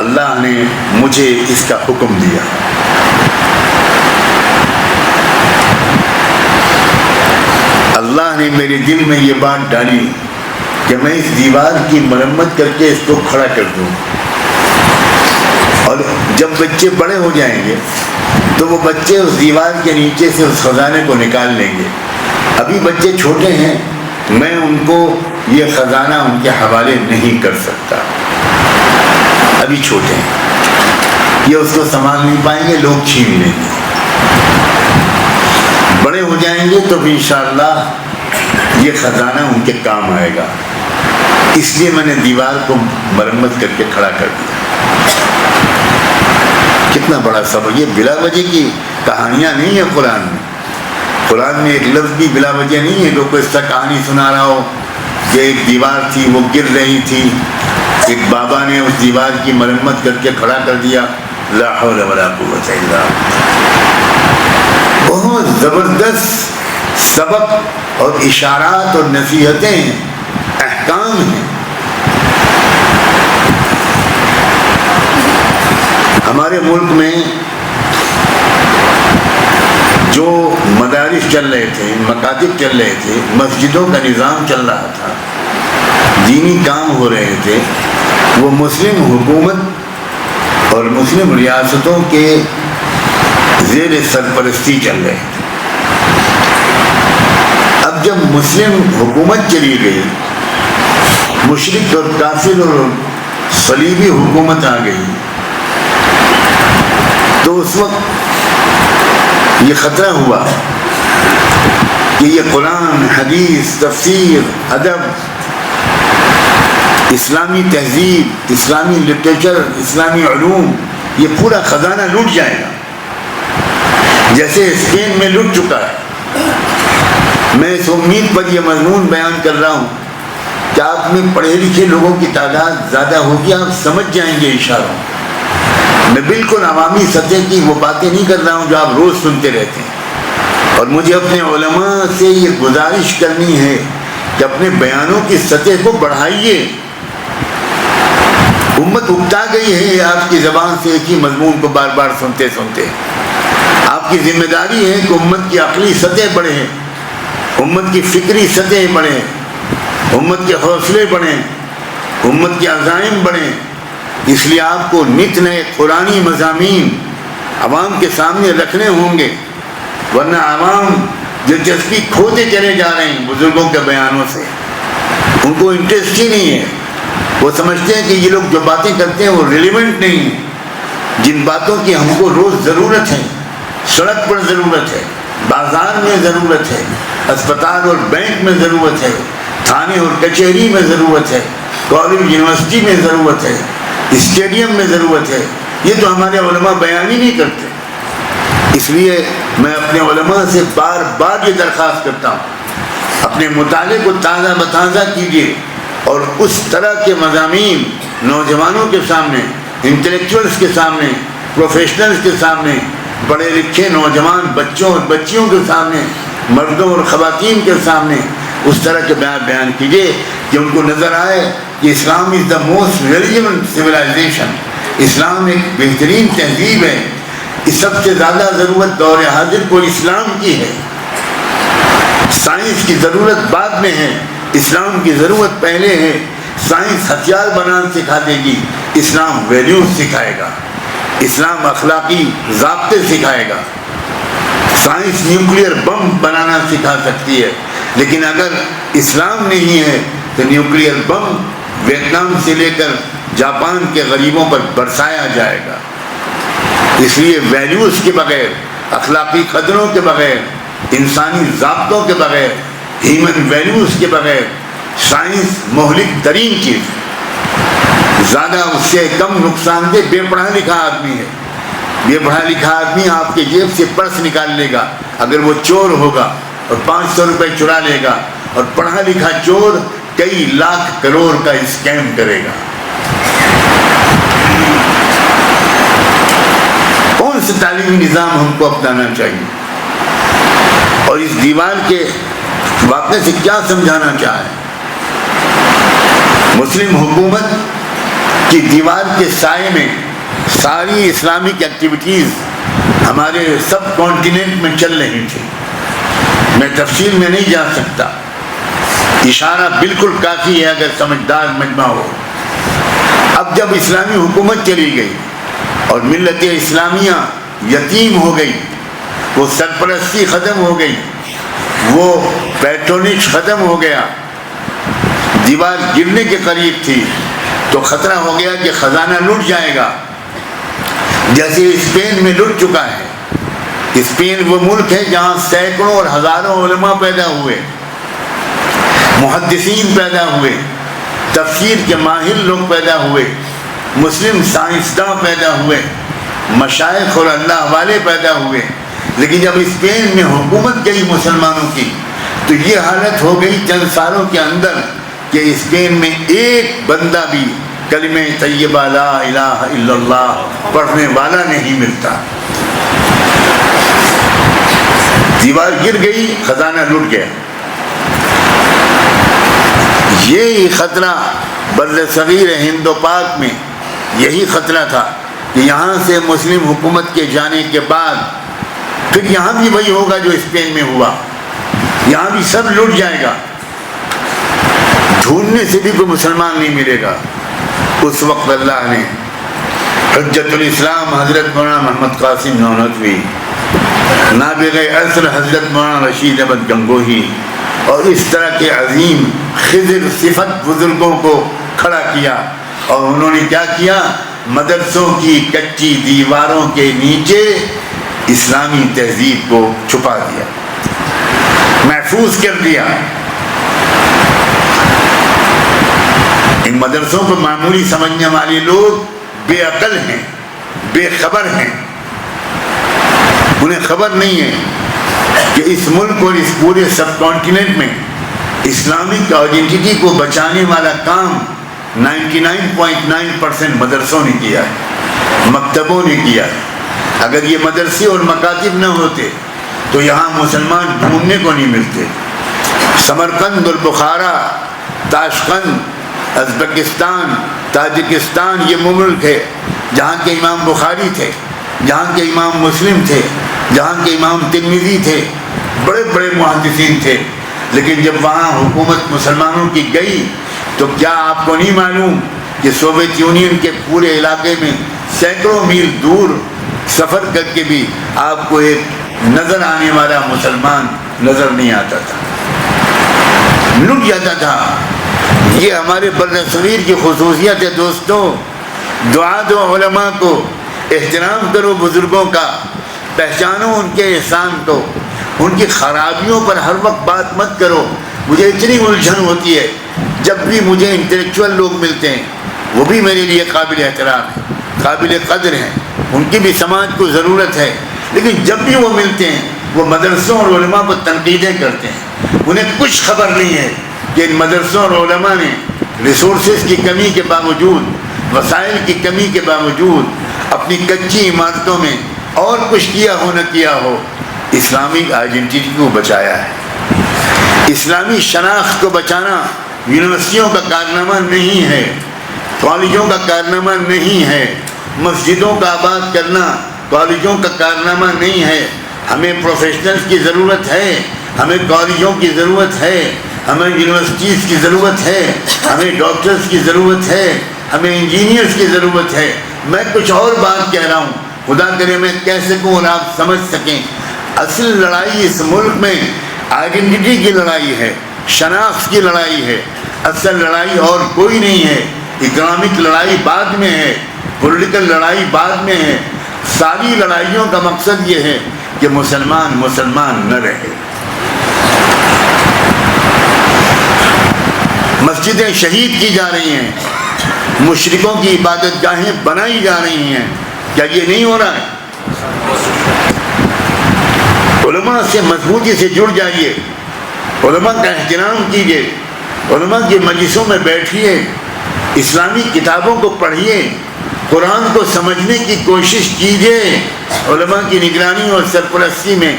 اللہ نے مجھے اس کا حکم دیا۔ اللہ نے میرے دل میں یہ بات ڈالی کہ میں اس دیوار کی مرمت کر کے اس کو کھڑا کر دوں، اور جب بچے بڑے ہو جائیں گے تو وہ بچے اس دیوار کے نیچے سے اس خزانے کو نکال لیں گے۔ ابھی بچے چھوٹے ہیں، میں ان کو یہ خزانہ ان کے حوالے نہیں کر سکتا، ابھی چھوٹے ہیں، یہ اس کو سنبھال نہیں پائیں گے، لوگ چھین لیں گے۔ بڑے ہو جائیں گے تو انشاءاللہ یہ خزانہ ان کے کام آئے گا، اس لیے میں نے دیوار کو مرمت کر کے کھڑا کر دیا۔ کتنا بڑا سبق! یہ بلا وجہ کی کہانیاں نہیں ہیں قرآن میں۔ قرآن میں ایک لفظ بھی بلا وجہ نہیں ہے کہ کوئی ایسا کہانی سنا رہا ہو کہ ایک دیوار تھی وہ گر رہی تھی، ایک بابا نے اس دیوار کی مرمت کر کے کھڑا کر دیا۔ لا حول ولا قوت الا باللہ۔ بہت زبردست سبق اور اشارات اور نصیحتیں ہیں، احکام ہیں۔ ہمارے ملک میں جو مدارس چل رہے تھے، مکاتب چل رہے تھے، مسجدوں کا نظام چل رہا تھا، دینی کام ہو رہے تھے، وہ مسلم حکومت اور مسلم ریاستوں کے زیر سرپرستی چل رہے تھے۔ اب جب مسلم حکومت چلی گئی، مشرک اور کافر اور صلیبی حکومت آ گئی، تو اس وقت یہ خطرہ ہوا کہ یہ قرآن، حدیث، تفسیر، ادب، اسلامی تہذیب، اسلامی لٹریچر، اسلامی علوم، یہ پورا خزانہ لوٹ جائے گا، جیسے اسپین میں لوٹ چکا ہے۔ میں اس امید پر یہ مضمون بیان کر رہا ہوں کہ آپ میں پڑھے لکھے لوگوں کی تعداد زیادہ ہوگی، آپ سمجھ جائیں گے اشاروں۔ میں بالکل عوامی سطح کی وہ باتیں نہیں کر رہا ہوں جو آپ روز سنتے رہتے ہیں، اور مجھے اپنے علماء سے یہ گزارش کرنی ہے کہ اپنے بیانوں کی سطح کو بڑھائیے۔ امت اکتا گئی ہے آپ کی زبان سے ایک ہی مضمون کو بار بار سنتے سنتے۔ آپ کی ذمہ داری ہے کہ امت کی عقلی سطح بڑھے، امت کی فکری سطح بڑھے، امت کے حوصلے بڑھیں، امت کے عزائم بڑھیں۔ اس لیے آپ کو نت نئے قرآنی مضامین عوام کے سامنے رکھنے ہوں گے، ورنہ عوام دلچسپی کھوتے چلے جا رہے ہیں بزرگوں کے بیانوں سے، ان کو انٹرسٹ ہی نہیں ہے۔ وہ سمجھتے ہیں کہ یہ لوگ جو باتیں کرتے ہیں وہ ریلیونٹ نہیں ہیں۔ جن باتوں کی ہم کو روز ضرورت ہے، سڑک پر ضرورت ہے، بازار میں ضرورت ہے، اسپتال اور بینک میں ضرورت ہے، تھانے اور کچہری میں ضرورت ہے، کالج یونیورسٹی میں ضرورت ہے، اسٹیڈیم میں ضرورت ہے، یہ تو ہمارے علماء بیان ہی نہیں کرتے۔ اس لیے میں اپنے علماء سے بار بار یہ درخواست کرتا ہوں، اپنے مطالعے کو تازہ بتازہ کیجیے، اور اس طرح کے مضامین نوجوانوں کے سامنے، انٹلیکچوئلس کے سامنے، پروفیشنلز کے سامنے، پڑھے لکھے نوجوان بچوں اور بچیوں کے سامنے، مردوں اور خواتین کے سامنے اس طرح کے بیان کیجیے کہ ان کو نظر آئے کہ اسلام از دا موسٹ ریلیونٹ سویلائزیشن، اسلام ایک بہترین تہذیب ہے، اس سب سے زیادہ ضرورت دور حاضر کو اسلام کی ہے۔ سائنس کی ضرورت بعد میں ہے، اسلام کی ضرورت پہلے ہے۔ سائنس ہتھیار بنانا سکھا دے گی، اسلام ویلیوز سکھائے گا، اسلام اخلاقی ضابطے سکھائے گا۔ سائنس نیوکلیئر بم بنانا سکھا سکتی ہے، لیکن اگر اسلام نہیں ہے تو نیوکلیئر بم ویتنام سے لے کر جاپان کے غریبوں پر برسایا جائے گا۔ اس لیے ویلیوز کے بغیر، اخلاقی قدروں کے بغیر، انسانی ضابطوں کے بغیر، ہیومن ویلیوز کے بغیر سائنس مہلک ترین چیز، زیادہ اس سے کم نقصان دہ بے پڑھا لکھا آدمی ہے۔ بے پڑھا لکھا آدمی آپ کے جیب سے پرس نکال لے گا اگر وہ چور ہوگا اور 500 روپے چرا لے گا، اور پڑھا لکھا چور کئی لاکھ کروڑ کا اسکیم کرے گا۔ کون سا تعلیمی نظام ہم کو اپنانا چاہیے؟ اور اس دیوار کے واقعے سے کیا سمجھانا چاہے؟ مسلم حکومت کہ دیوار کے سائے میں ساری اسلامک ایکٹیویٹیز ہمارے سب کانٹیننٹ میں چل رہی تھی. میں تفصیل میں نہیں جا سکتا، اشارہ بالکل کافی ہے اگر سمجھدار مجمع ہو. اب جب اسلامی حکومت چلی گئی اور ملت اسلامیہ یتیم ہو گئی، وہ سرپرستی ختم ہو گئی، وہ پیٹرونیج ختم ہو گیا، دیوار گرنے کے قریب تھی، تو خطرہ ہو گیا کہ خزانہ لٹ جائے گا، جیسے اسپین میں لٹ چکا ہے. اسپین وہ ملک ہے جہاں سینکڑوں اور ہزاروں علماء پیدا ہوئے، محدثین پیدا ہوئے، تفسیر کے ماہر لوگ پیدا ہوئے، مسلم سائنسداں پیدا ہوئے، مشائخ اور اللہ والے پیدا ہوئے. لیکن جب اسپین میں حکومت گئی مسلمانوں کی تو یہ حالت ہو گئی چند سالوں کے اندر کہ اسپین میں ایک بندہ بھی کلمہ طیبہ لا الہ الا اللہ پڑھنے والا نہیں ملتا. دیوار گر گئی، خزانہ لٹ گیا. یہی خطرہ بر صغیر ہند و پاک میں یہی خطرہ تھا کہ یہاں سے مسلم حکومت کے جانے کے بعد پھر یہاں بھی وہی ہوگا جو اسپین میں ہوا، یہاں بھی سب لٹ جائے گا، ڈھونڈنے سے بھی کوئی مسلمان نہیں ملے گا. اس وقت اللہ نے حجت الاسلام حضرت مولانا محمد قاسم نانوتوی، نابغہ عصر حضرت مولانا رشید احمد گنگوہی اور اس طرح کے عظیم خضر صفت بزرگوں کو کھڑا کیا، اور انہوں نے کیا کیا؟ مدرسوں کی کچی دیواروں کے نیچے اسلامی تہذیب کو چھپا دیا، محفوظ کر دیا. ان مدرسوں کو معمولی سمجھنے والے لوگ بے عقل ہیں، بے خبر ہیں. انہیں خبر نہیں ہے کہ اس ملک اور اس پورے سب کانٹیننٹ میں اسلامک آئیڈینٹی کو بچانے والا کام 99.9% مدرسوں نے کیا ہے، مکتبوں نے کیا ہے. اگر یہ مدرسے اور مکاتب نہ ہوتے تو یہاں مسلمان ڈھونڈنے کو نہیں ملتے. سمرقند اور بخارا، تاشقند، ازبکستان، تاجکستان یہ وہ ملک ہے جہاں کے امام بخاری تھے، جہاں کے امام مسلم تھے، جہاں کے امام ترمذی تھے، بڑے بڑے محدثین تھے. لیکن جب وہاں حکومت مسلمانوں کی گئی تو کیا آپ کو نہیں معلوم کہ سوویت یونین کے پورے علاقے میں سینکڑوں میل دور سفر کر کے بھی آپ کو ایک نظر آنے والا مسلمان نظر نہیں آتا تھا، لٹ جاتا تھا. یہ ہمارے برصغیر کی خصوصیت ہے دوستوں. دعا دو علماء کو، احترام کرو بزرگوں کا، پہچانو ان کے احسان کو، ان کی خرابیوں پر ہر وقت بات مت کرو. مجھے اتنی الجھن ہوتی ہے جب بھی مجھے انٹلیکچوئل لوگ ملتے ہیں، وہ بھی میرے لیے قابل احترام ہیں، قابل قدر ہیں، ان کی بھی سماج کو ضرورت ہے. لیکن جب بھی وہ ملتے ہیں وہ مدرسوں اور علماء پر تنقیدیں کرتے ہیں. انہیں کچھ خبر نہیں ہے کہ ان مدرسوں اور علماء نے ریسورسز کی کمی کے باوجود، وسائل کی کمی کے باوجود اپنی کچی عمارتوں میں اور کچھ کیا ہو نہ کیا ہو، اسلامک آئیڈینٹی کو بچایا ہے. اسلامی شناخت کو بچانا یونیورسٹیوں کا کارنامہ نہیں ہے، کالجوں کا کارنامہ نہیں ہے، مسجدوں کا آباد کرنا کالجوں کا کارنامہ نہیں ہے. ہمیں پروفیشنلز کی ضرورت ہے، ہمیں کالجوں کی ضرورت ہے، ہمیں یونیورسٹیز کی ضرورت ہے، ہمیں ڈاکٹرز کی ضرورت ہے، ہمیں انجینئرز کی ضرورت ہے. میں کچھ اور بات کہہ رہا ہوں، خدا کرے میں کہہ سکوں اور آپ سمجھ سکیں. اصل لڑائی اس ملک میں آئیڈینٹی کی لڑائی ہے، شناخت کی لڑائی ہے. اصل لڑائی اور کوئی نہیں ہے. اکنامک لڑائی بعد میں ہے، پولیٹیکل لڑائی بعد میں ہے. ساری لڑائیوں کا مقصد یہ ہے کہ مسلمان نہ رہے. مسجدیں شہید کی جا رہی ہیں، مشرکوں کی عبادت گاہیں بنائی جا رہی ہیں. کیا یہ نہیں ہو رہا ہے؟ علماء سے مضبوطی سے جڑ جائیے، علماء کا احترام کیجیے، علماء کی مجلسوں میں بیٹھیے، اسلامی کتابوں کو پڑھیے، قرآن کو سمجھنے کی کوشش کیجیے علماء کی نگرانی اور سرپرستی میں.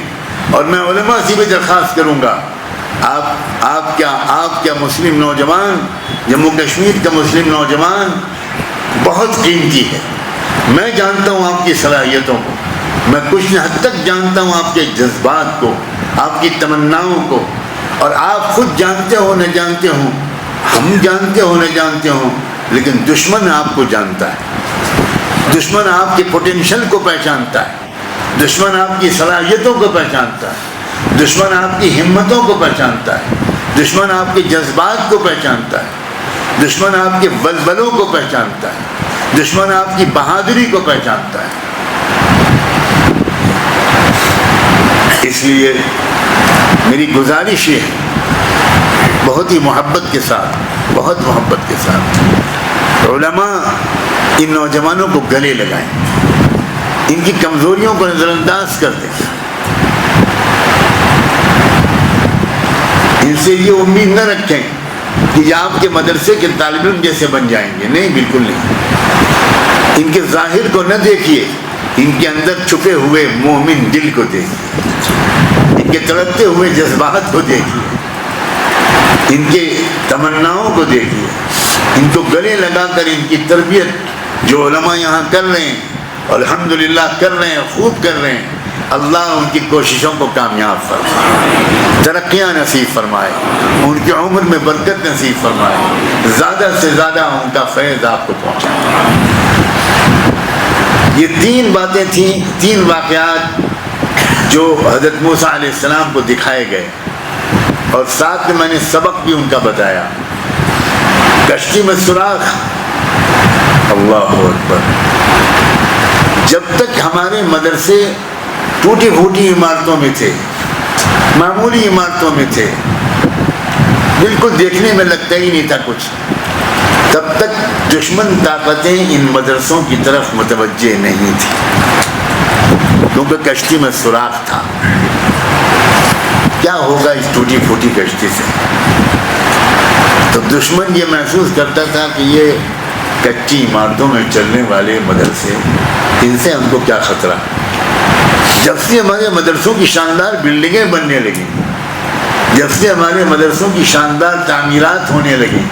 اور میں علماء سے بھی درخواست کروں گا، آپ کیا مسلم نوجوان، جموں کشمیر کا مسلم نوجوان بہت قیمتی ہے. میں جانتا ہوں آپ کی صلاحیتوں کو, میں کچھ حد تک جانتا ہوں آپ کے جذبات کو, آپ کی تمناؤں کو, اور آپ خود جانتے ہو نہ جانتے ہوں, ہم جانتے ہو نہ جانتے ہوں, لیکن دشمن آپ کو جانتا ہے. دشمن آپ کے پوٹینشل کو پہچانتا ہے, دشمن آپ کی صلاحیتوں کو پہچانتا ہے, دشمن آپ کی ہمتوں کو پہچانتا ہے, دشمن آپ کے جذبات کو پہچانتا ہے, دشمن آپ کے بلبلوں کو پہچانتا ہے, دشمن آپ کی بہادری کو پہچانتا ہے. اس لیے میری گزارش یہ ہے, بہت ہی محبت کے ساتھ, بہت محبت کے ساتھ, علماء ان نوجوانوں کو گلے لگائیں, ان کی کمزوریوں کو نظر انداز کر دیں. ان سے یہ امید نہ رکھیں کہ یہ آپ کے مدرسے کے طالب علم جیسے بن جائیں گے. نہیں, بالکل نہیں. ان کے ظاہر کو نہ دیکھیے, ان کے اندر چھپے ہوئے مومن دل کو دیکھیے, ان کے تڑپتے ہوئے جذبات کو دیکھیے, ان کے تمناؤں کو دیکھیے. ان کو گلے لگا کر ان کی تربیت جو علماء یہاں کر رہے ہیں, الحمدللہ کر رہے ہیں, خوب کر رہے ہیں, اللہ ان کی کوششوں کو کامیاب فرمائے, ترقیاں نصیب فرمائے, ان کی عمر میں برکت نصیب فرمائے, زیادہ سے زیادہ ان کا فیض آپ کو پہنچائے. یہ 3 باتیں تھیں, 3 واقعات جو حضرت موسیٰ علیہ السلام کو دکھائے گئے, اور ساتھ میں نے سبق بھی ان کا بتایا. کشتی میں سوراخ, اللہ اکبر. جب تک ہمارے مدرسے ٹوٹی پھوٹی عمارتوں میں تھے, معمولی عمارتوں میں تھے, بالکل دیکھنے میں لگتا ہی نہیں تھا کچھ, تب تک دشمن طاقتیں ان مدرسوں کی طرف متوجہ نہیں تھیں, کیونکہ کشتی میں سوراخ تھا. کیا ہوگا اس ٹوٹی پھوٹی کشتی سے؟ تو دشمن یہ محسوس کرتا تھا کہ یہ کچی عمارتوں میں چلنے والے مدرسے, ان سے ہم کو کیا خطرہ. جب سے ہمارے مدرسوں کی شاندار بلڈنگیں بننے لگیں, جب سے ہمارے مدرسوں کی شاندار تعمیرات ہونے لگیں,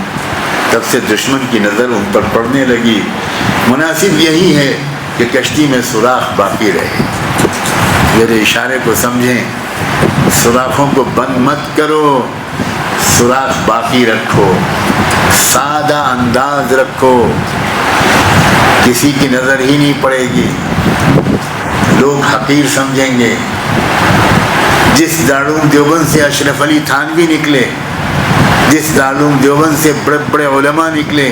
تب سے دشمن کی نظر ان پر پڑنے لگی. مناسب یہی ہے کہ کشتی میں سوراخ باقی رہے. میرے اشارے کو سمجھیں, سوراخوں کو بند مت کرو, سوراخ باقی رکھو, سادہ انداز رکھو, کسی کی نظر ہی نہیں پڑے گی, لوگ حقیر سمجھیں گے. جس دارالعلوم دیوبند سے اشرف علی تھانوی نکلے, جس دارالعلوم دیوبند سے بڑے بڑے علماء نکلے,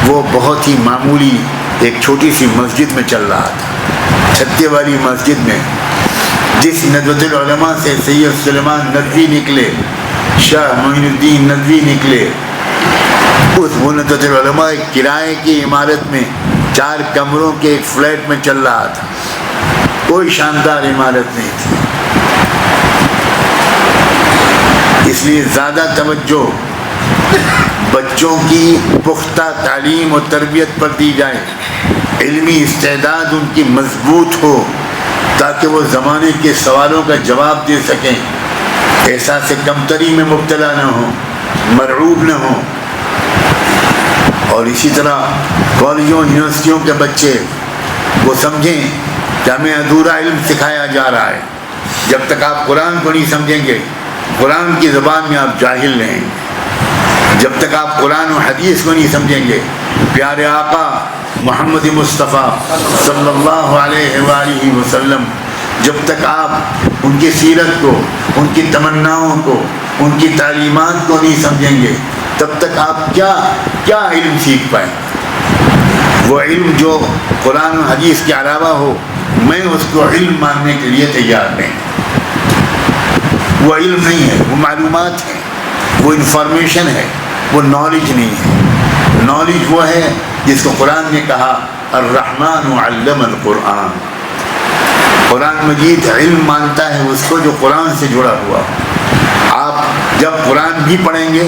وہ بہت ہی معمولی ایک چھوٹی سی مسجد میں چل رہا تھا, چھتے والی مسجد میں. جس ندوۃ العلماء سے سید سلیمان ندوی نکلے, شاہ معین الدین ندوی نکلے, اس ندوۃ العلماء ایک کرائے کی عمارت میں 4 کمروں کے ایک فلیٹ میں چل رہا تھا, کوئی شاندار عمارت نہیں تھی. اس لیے زیادہ توجہ بچوں کی پختہ تعلیم و تربیت پر دی جائے, علمی استعداد ان کی مضبوط ہو, تاکہ وہ زمانے کے سوالوں کا جواب دے سکیں, احساس کمتری میں مبتلا نہ ہوں, مرعوب نہ ہوں. اور اسی طرح کالجوں یونیورسٹیوں کے بچے وہ سمجھیں کہ ہمیں ادھورا علم سکھایا جا رہا ہے. جب تک آپ قرآن کو نہیں سمجھیں گے, قرآن کی زبان میں آپ جاہل رہیں گے. جب تک آپ قرآن و حدیث کو نہیں سمجھیں گے, پیارے آقا محمد مصطفیٰ صلی اللہ علیہ وآلہ وسلم, جب تک آپ ان کی سیرت کو, ان کی تمناؤں کو, ان کی تعلیمات کو نہیں سمجھیں گے, تب تک آپ کیا علم سیکھ پائیں. وہ علم جو قرآن و حدیث کے علاوہ ہو, میں اس کو علم ماننے کے لیے تیار نہیں. وہ علم نہیں ہے, وہ معلومات ہیں, وہ انفارمیشن ہے, وہ نالج نہیں ہے. نالج وہ ہے جس کو قرآن نے کہا الرحمن علم القرآن. قرآن مجید علم مانتا ہے اس کو جو قرآن سے جڑا ہوا. آپ جب قرآن بھی پڑھیں گے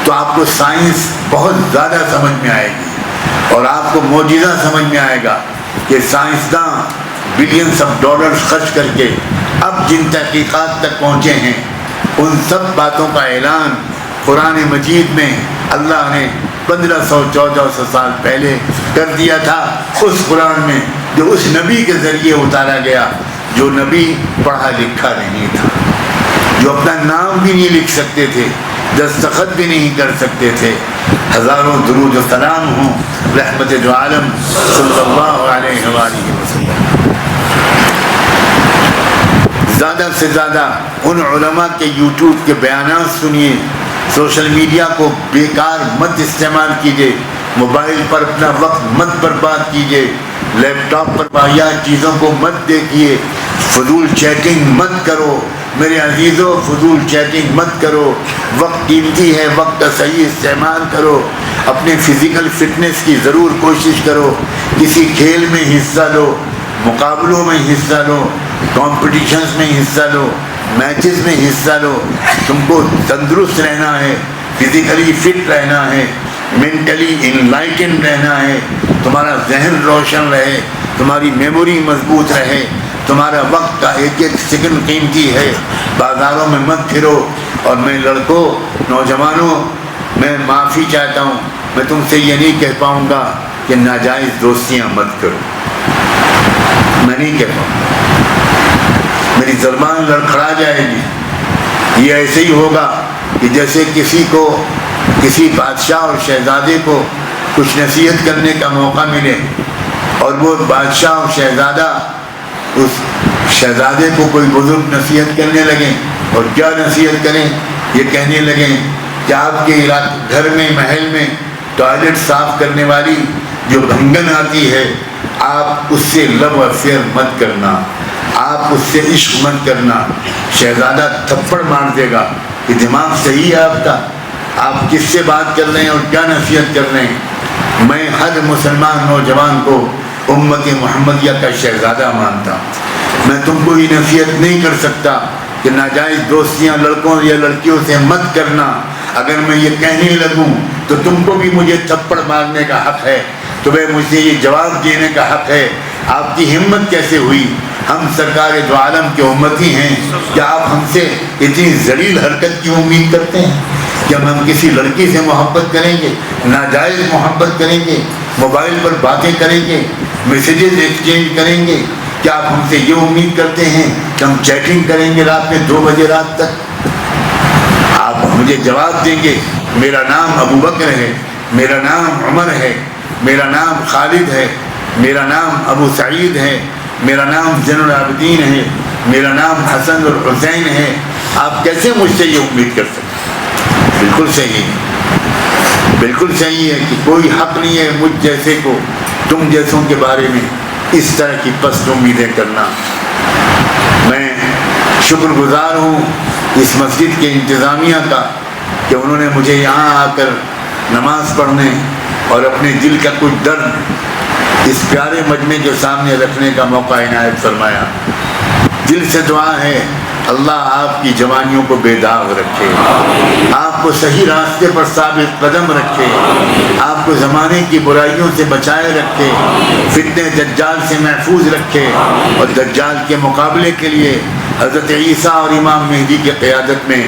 تو آپ کو سائنس بہت زیادہ سمجھ میں آئے گی, اور آپ کو معجزہ سمجھ میں آئے گا کہ سائنسداں بلینس آف ڈالرز خرچ کر کے اب جن تحقیقات تک پہنچے ہیں, ان سب باتوں کا اعلان قرآن مجید میں اللہ نے 1500-1400 سال پہلے کر دیا تھا اس قرآن میں جو اس نبی کے ذریعے اتارا گیا، جو نبی پڑھا لکھا نہیں تھا، جو اپنا نام بھی نہیں لکھ سکتے تھے، دستخط بھی نہیں کر سکتے تھے۔ ہزاروں درود و سلام ہوں رحمت دو عالم صلی اللہ علیہ وآلہ وسلم۔ زیادہ سے زیادہ ان علماء کے یوٹیوب کے بیانات سنیے، سوشل میڈیا کو بیکار مت استعمال کیجیے، موبائل پر اپنا وقت مت برباد کیجیے، لیپ ٹاپ پر واحد چیزوں کو مت دیکھیے، فضول چیٹنگ مت کرو میرے عزیزوں، فضول چیٹنگ مت کرو، وقت قیمتی ہے، وقت کا صحیح استعمال کرو، اپنے فزیکل فٹنس کی ضرور کوشش کرو، کسی کھیل میں حصہ لو، مقابلوں میں حصہ لو، کمپٹیشنز میں حصہ لو، میچز میں حصہ لو۔ تم کو تندرست رہنا ہے، فزیکلی فٹ رہنا ہے، مینٹلی انلائٹن رہنا ہے، تمہارا ذہن روشن رہے، تمہاری میموری مضبوط رہے، تمہارا وقت کا ایک ایک سیکنڈ قیمتی ہے۔ بازاروں میں مت پھرو۔ اور میں لڑکوں، نوجوانوں، میں معافی چاہتا ہوں، میں تم سے یہ نہیں کہہ پاؤں گا کہ ناجائز دوستیاں مت کرو، میں نہیں کہہ پاؤں گا، میری زبان لڑکھڑا جائے گی۔ یہ ایسے ہی ہوگا کہ جیسے کسی کو، کسی بادشاہ اور شہزادے کو کچھ نصیحت کرنے کا موقع ملے اور وہ بادشاہ اور شہزادہ اس شہزادے کو کوئی بزرگ نصیحت کرنے لگیں، اور کیا نصیحت کریں؟ یہ کہنے لگیں کہ آپ کے گھر میں، محل میں ٹوائلٹ صاف کرنے والی جو بھنگن آتی ہے، آپ اس سے لو افیئر مت کرنا، آپ اس سے عشق مت کرنا۔ شہزادہ تھپڑ مار دے گا کہ دماغ صحیح ہے آپ کا، آپ کس سے بات کر رہے ہیں اور کیا نصیحت کر رہے ہیں؟ میں ہر مسلمان نوجوان کو امت محمدیہ کا شہزادہ مانتا ہوں۔ میں تم کو یہ نصیحت نہیں کر سکتا کہ ناجائز دوستیاں لڑکوں یا لڑکیوں سے مت کرنا۔ اگر میں یہ کہنے لگوں تو تم کو بھی مجھے تھپڑ مارنے کا حق ہے، تمہیں مجھ سے یہ جواب دینے کا حق ہے۔ آپ کی ہمت کیسے ہوئی؟ ہم سرکار دو عالم کے امتی ہیں، کیا آپ ہم سے اتنی ذلیل حرکت کی امید کرتے ہیں؟ کہ ہم کسی لڑکی سے محبت کریں گے، ناجائز محبت کریں گے، موبائل پر باتیں کریں گے، میسیجز ایکسچینج کریں گے؟ کیا آپ ہم سے یہ امید کرتے ہیں کہ ہم چیٹنگ کریں گے رات میں 2 بجے رات تک؟ آپ مجھے جواب دیں گے میرا نام ابو بکر ہے، میرا نام عمر ہے، میرا نام خالد ہے، میرا نام ابو سعید ہے، میرا نام زین العابدین ہے، میرا نام حسن اور حسین ہے۔ آپ کیسے مجھ سے یہ امید کر سکتے؟ بالکل صحیح ہے، بالکل صحیح ہے کہ کوئی حق نہیں ہے مجھ جیسے کو تم جیسوں کے بارے میں اس طرح کی پست امیدیں کرنا۔ میں شکر گزار ہوں اس مسجد کے انتظامیہ کا کہ انہوں نے مجھے یہاں آ کر نماز پڑھنے اور اپنے دل کا کچھ درد اس پیارے مجمع کے سامنے رکھنے کا موقع عنایت فرمایا۔ دل سے دعا ہے اللہ آپ کی جوانیوں کو بے داغ رکھے، آپ کو صحیح راستے پر ثابت قدم رکھے، آپ کو زمانے کی برائیوں سے بچائے رکھے، فتنہ دجال سے محفوظ رکھے، اور دجال کے مقابلے کے لیے حضرت عیسیٰ اور امام مہدی کی قیادت میں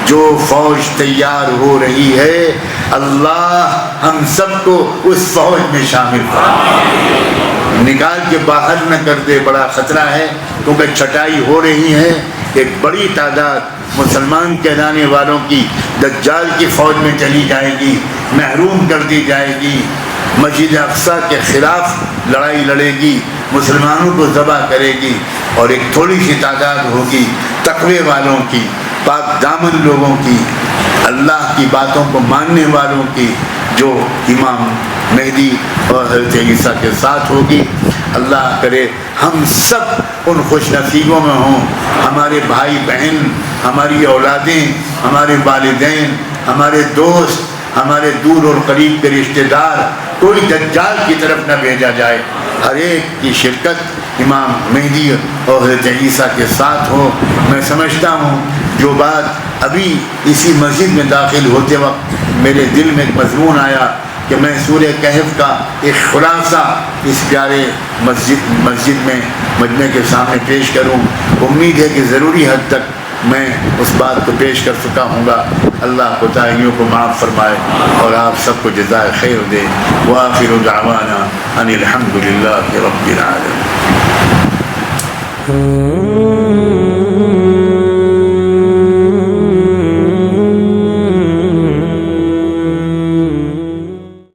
جو فوج تیار ہو رہی ہے، اللہ ہم سب کو اس فوج میں شامل فرمائے، نکال کے باہر نہ کر دے۔ بڑا خطرہ ہے کیونکہ چھٹائی ہو رہی ہے، ایک بڑی تعداد مسلمان کہلانے والوں کی دجال کی فوج میں چلی جائے گی، محروم کر دی جائے گی، مسجد اقصیٰ کے خلاف لڑائی لڑے گی، مسلمانوں کو ذبح کرے گی، اور ایک تھوڑی سی تعداد ہوگی تقوی والوں کی، پاک دامن لوگوں کی، اللہ کی باتوں کو ماننے والوں کی، جو امام مہدی اور حضرت عیسیٰ کے ساتھ ہوگی۔ اللہ کرے ہم سب ان خوش نصیبوں میں ہوں، ہمارے بھائی بہن، ہماری اولادیں، ہمارے والدین، ہمارے دوست، ہمارے دور اور قریب کے رشتہ دار کوئی دجال کی طرف نہ بھیجا جائے، ہر ایک کی شرکت امام مہدی اور حضرت عیسیٰ کے ساتھ ہو۔ میں سمجھتا ہوں جو بات ابھی اسی مسجد میں داخل ہوتے وقت میرے دل میں ایک مضمون آیا کہ میں سورہ کہف کا ایک خلاصہ اس پیارے مسجد میں مجمع کے سامنے پیش کروں، امید ہے کہ ضروری حد تک میں اس بات کو پیش کر چکا ہوں گا. اللہ کوتاہیوں کو معاف فرمائے اور آپ سب کو جزائے خیر دے. وآخر دعوانا ان الحمد للہ رب العالمین.